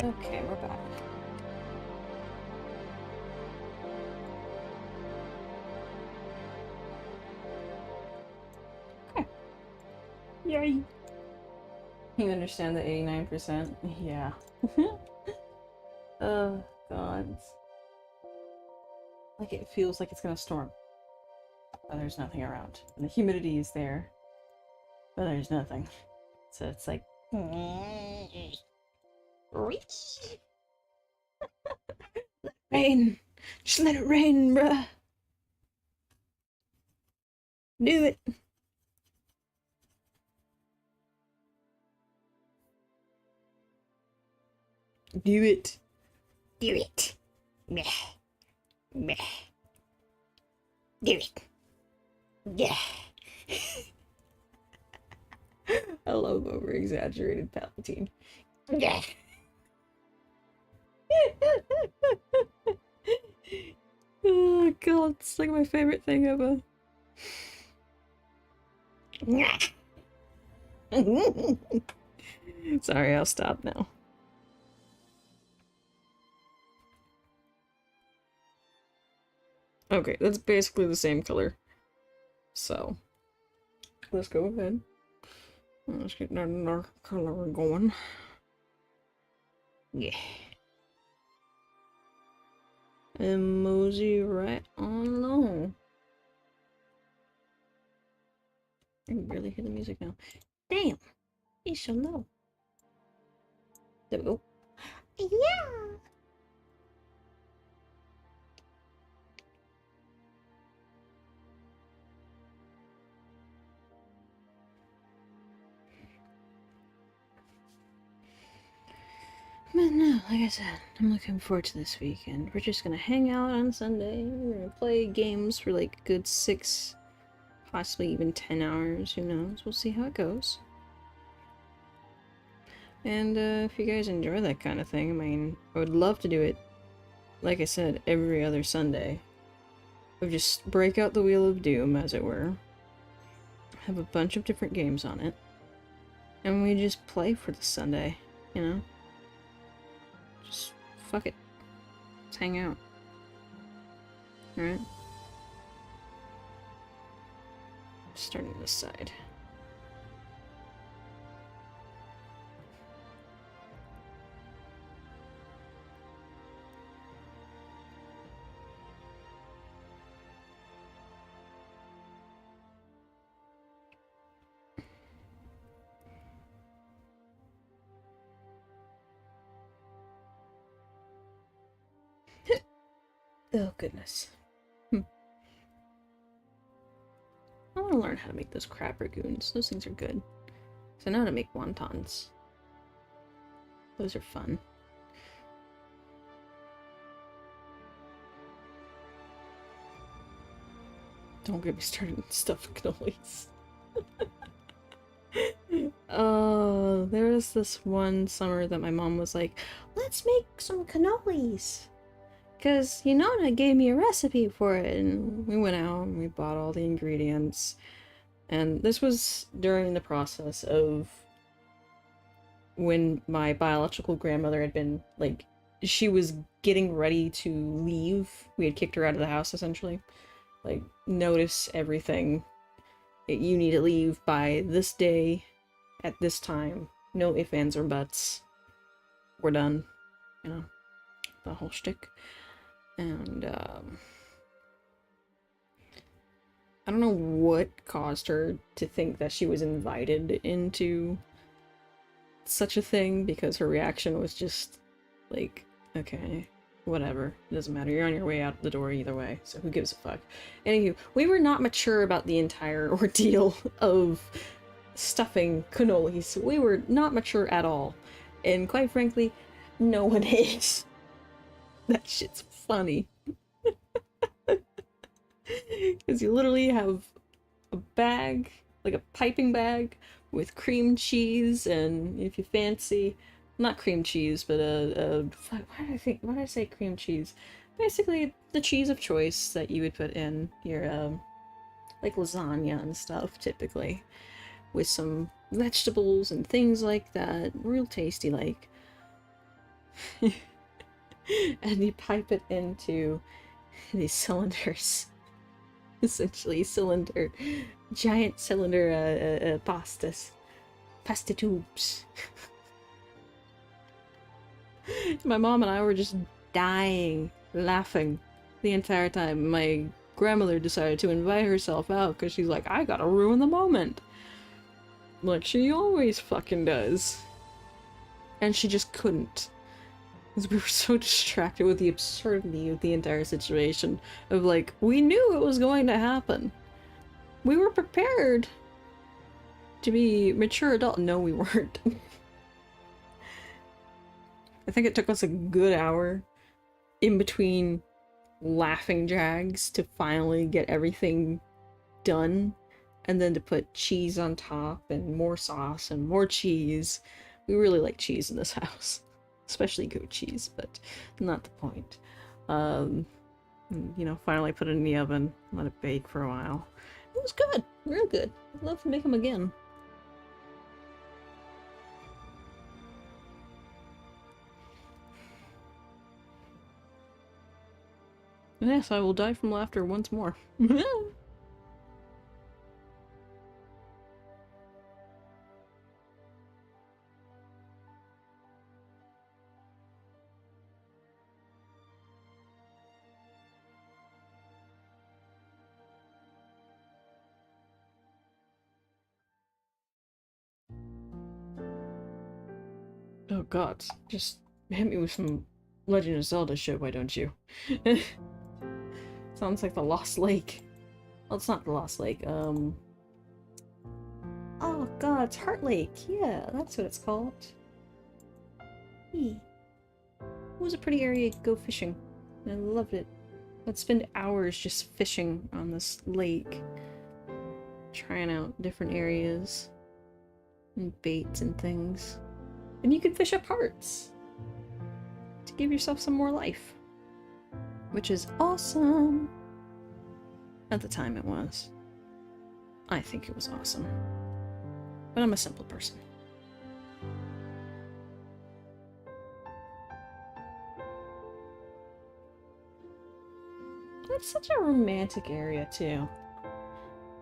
Okay, we're back. Okay. Yay! You understand the 89%? Yeah. Oh, God. Like it feels like it's gonna storm. But there's nothing around. And the humidity is there. But there's nothing. So it's like... Rain! Just let it rain, bruh! Do it! Do it! Do it! Meh. Meh. Do it! Yeah! I love over exaggerated Palpatine. Yeah! Oh god, it's like my favorite thing ever. Sorry, I'll stop now. Okay, that's basically the same color. So, let's go ahead. Let's get another color going. Yeah. And mosey right on along. I can barely hear the music now. Damn! It's so low. There we go. Yeah! But no, like I said, I'm looking forward to this weekend. We're just gonna hang out on Sunday. We're gonna play games for like a good 6, possibly even 10 hours. Who knows? We'll see how it goes. And if you guys enjoy that kind of thing, I mean, I would love to do it, like I said, every other Sunday. We just break out the Wheel of Doom, as it were. Have a bunch of different games on it. And we just play for the Sunday, you know? Just fuck it. Let's hang out. Alright? Starting this side. Oh, goodness. I want to learn how to make those crab ragoons. Those things are good. So I know how to make wontons. Those are fun. Don't get me started on stuffed cannolis. There was this one summer that my mom was like, let's make some cannolis. Because, you know, Nona gave me a recipe for it, and we went out and we bought all the ingredients. And this was during the process of when my biological grandmother had been, like, she was getting ready to leave. We had kicked her out of the house, essentially. Like, notice everything. You need to leave by this day, at this time. No ifs, ands, or buts. We're done. You know, the whole shtick. And, I don't know what caused her to think that she was invited into such a thing, because her reaction was just like, okay, whatever, it doesn't matter, you're on your way out the door either way, so who gives a fuck. Anywho, we were not mature about the entire ordeal of stuffing cannolis. We were not mature at all, and quite frankly, no one is. That shit's funny. Because you literally have a bag, like a piping bag, with cream cheese, and if you fancy, not cream cheese, but why did I say cream cheese? Basically, the cheese of choice that you would put in your, like lasagna and stuff, typically, with some vegetables and things like that, real tasty, like. And you pipe it into these cylinders. Essentially, giant cylinder pasta tubes. My mom and I were just dying, laughing the entire time. My grandmother decided to invite herself out because she's like, I gotta ruin the moment. Like she always fucking does. And she just couldn't. Because we were so distracted with the absurdity of the entire situation. Of like, we knew it was going to happen. We were prepared to be mature adult. No, we weren't. I think it took us a good hour in between laughing jags to finally get everything done. And then to put cheese on top and more sauce and more cheese. We really like cheese in this house. Especially goat cheese, but not the point. You know, finally put it in the oven, let it bake for a while. It was good, real good. I'd love to make them again. Yes, I will die from laughter once more. Oh god, just hit me with some Legend of Zelda shit, why don't you? Sounds like the Lost Lake. Well, it's not the Lost Lake, oh god, it's Heart Lake. Yeah, that's what it's called. It was a pretty area to go fishing. I loved it. I'd spend hours just fishing on this lake. Trying out different areas. And baits and things. And you can fish up hearts. To give yourself some more life. Which is awesome. At the time it was. I think it was awesome. But I'm a simple person. It's such a romantic area, too.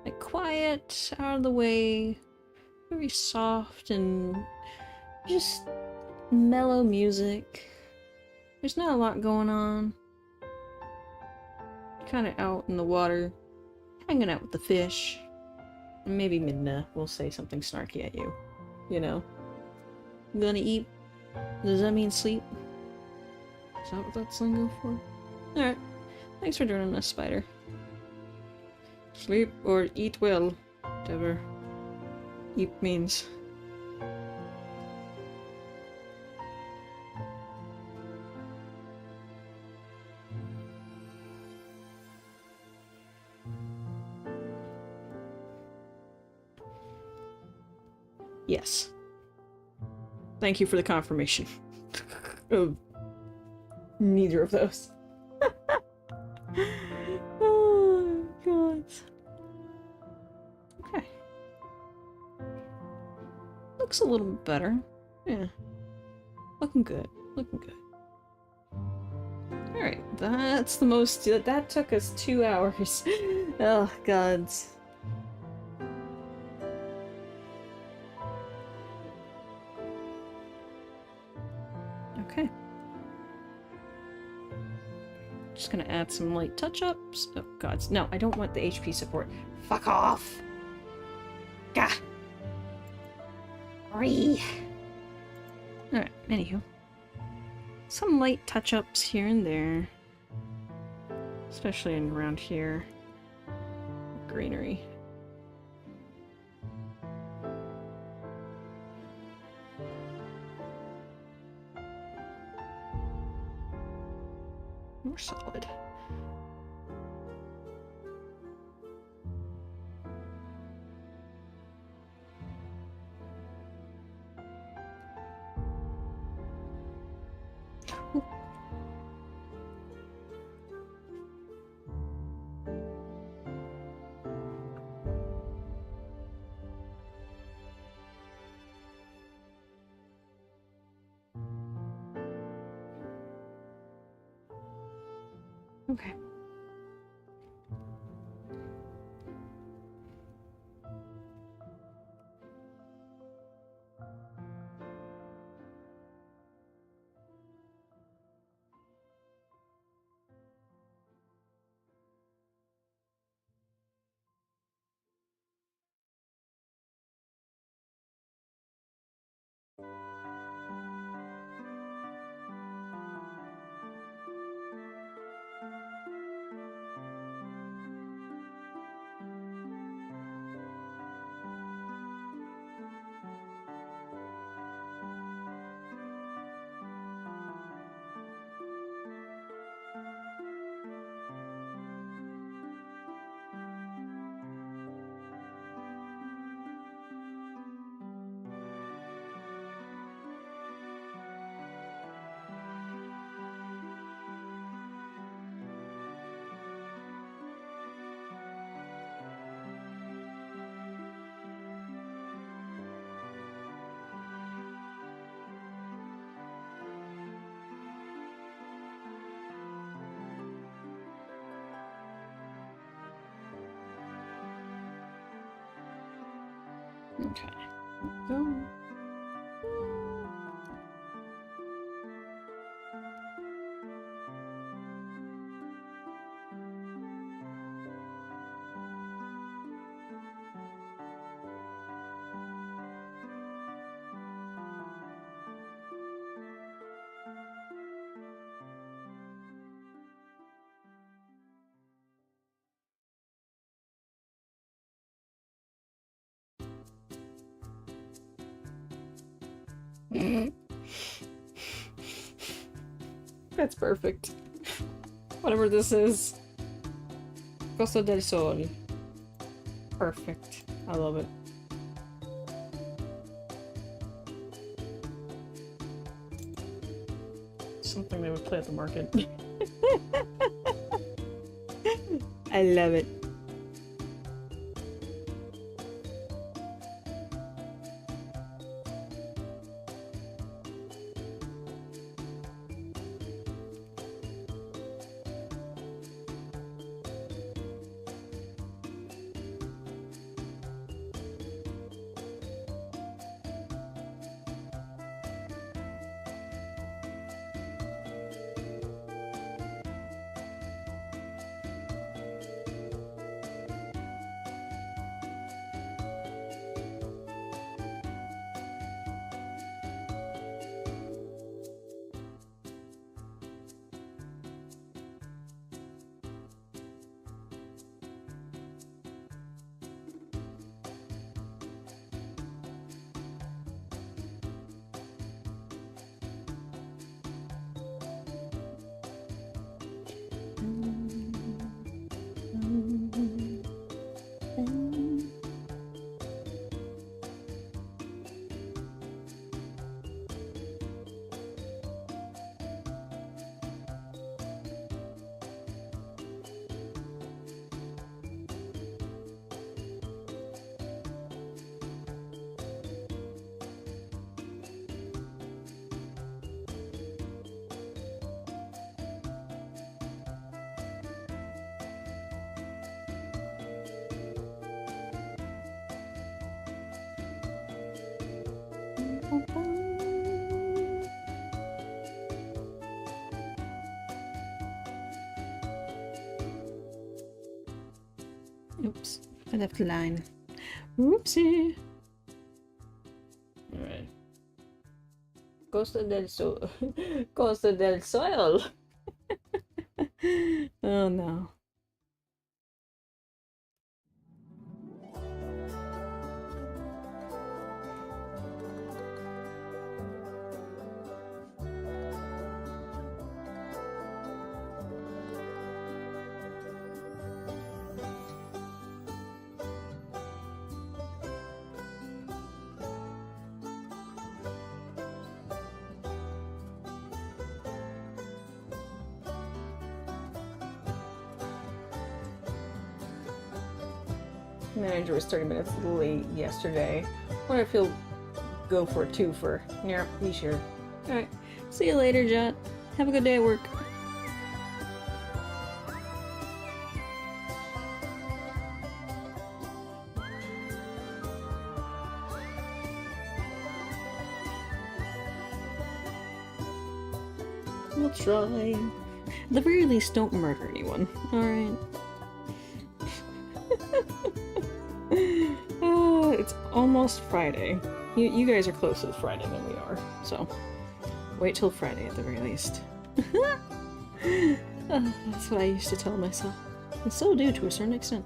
Like, quiet, out of the way, very soft, and just mellow music. There's not a lot going on. Kind of out in the water, hanging out with the fish. And maybe Midna will say something snarky at you. You know? Gonna eat? Does that mean sleep? Is that what that's lingo for? Alright. Thanks for joining us, Spider. Sleep or eat well. Whatever eat means. Yes. Thank you for the confirmation. Of neither of those. Oh, God. Okay. Looks a little better. Yeah. Looking good. Looking good. Alright, that's the most... That took us 2 hours. Oh, gods. Okay. Just gonna add some light touch-ups. Oh, gods. No, I don't want the HP support. Fuck off! Gah! Alright, anywho. Some light touch-ups here and there. Especially in around here. Greenery. More solid. Okay. Okay. Go. That's perfect. Whatever this is. Costa del Sol. Perfect. I love it. Something they would play at the market. I love it. Oops, I left the line. Oopsie. Alright. Costa del Sol. Costa del Sol. Oh no. Manager was 30 minutes late yesterday. Wonder if he'll go for a twofer. Yeah, be sure. Alright. See you later, Jet. Have a good day at work. We'll try. At the very least, don't murder anyone. Alright. It's almost Friday. You guys are closer to Friday than we are, so wait till Friday at the very least. That's what I used to tell myself. And still do to a certain extent.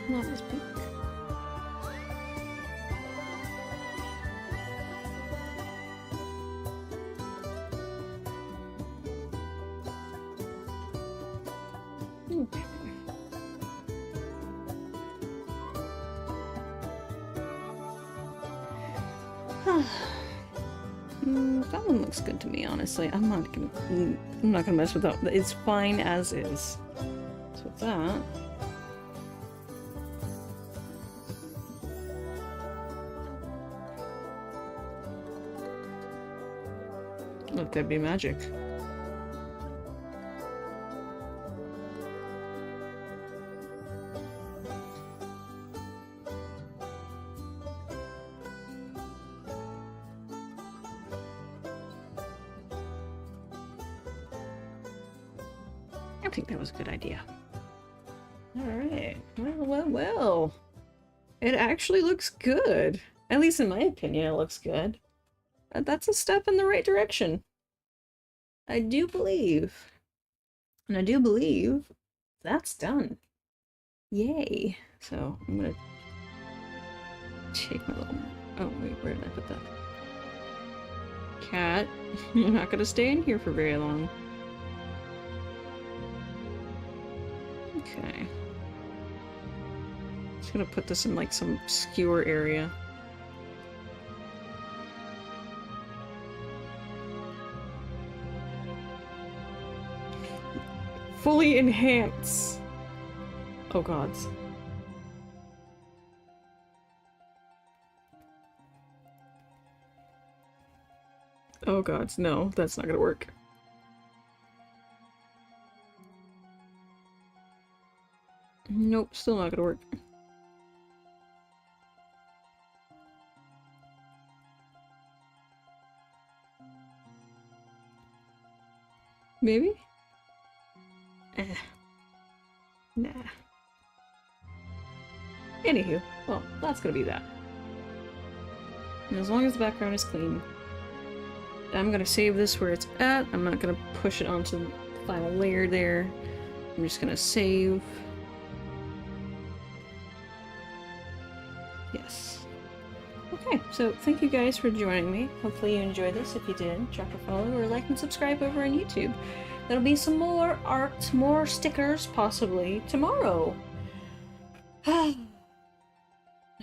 Not as big. Okay. That one looks good to me, honestly. I'm not gonna mess with that. It's fine as is. So with that. Let there be magic. I think that was a good idea. Alright. Well. It actually looks good. At least in my opinion, it looks good. That's a step in the right direction. I do believe. And I do believe that's done. Yay. So, I'm gonna take my little... Oh, wait, where did I put that? Cat, you're not gonna stay in here for very long. Okay. Just gonna put this in, like, some skewer area. Fully enhance. Oh gods. Oh gods, no, that's not gonna work. Nope, still not gonna work. Maybe? Nah. Anywho, well, that's gonna be that. And as long as the background is clean, I'm gonna save this where it's at. I'm not gonna push it onto the final layer there. I'm just gonna save. Yes. Okay, so thank you guys for joining me. Hopefully you enjoyed this. If you did, drop a follow or like and subscribe over on YouTube. There'll be some more art, more stickers, possibly, tomorrow.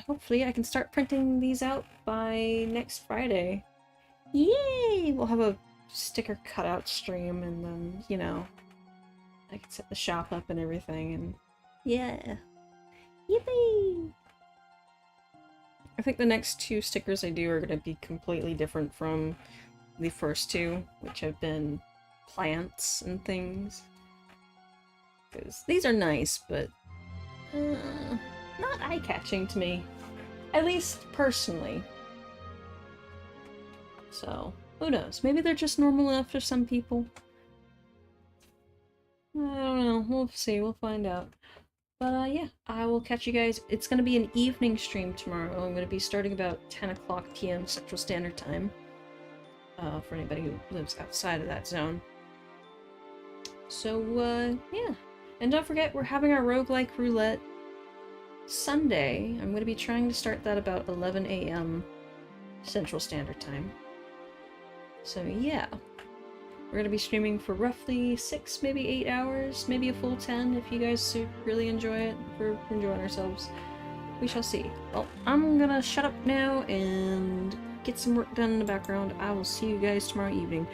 Hopefully I can start printing these out by next Friday. Yay! We'll have a sticker cutout stream and then, you know, I can set the shop up and everything and yeah. Yippee! I think the next 2 stickers I do are going to be completely different from the first 2, which have been plants and things. Because these are nice, but not eye-catching to me. At least personally. So, who knows? Maybe they're just normal enough for some people. I don't know. We'll see. We'll find out. But yeah, I will catch you guys. It's going to be an evening stream tomorrow. I'm going to be starting about 10 o'clock p.m. Central Standard Time. For anybody who lives outside of that zone. So, yeah. And don't forget, we're having our roguelike roulette Sunday. I'm going to be trying to start that about 11 a.m. Central Standard Time. So yeah. We're going to be streaming for roughly 6, maybe 8 hours, maybe a full 10 if you guys really enjoy it. We're enjoying ourselves. We shall see. Well, I'm gonna shut up now and get some work done in the background. I will see you guys tomorrow evening.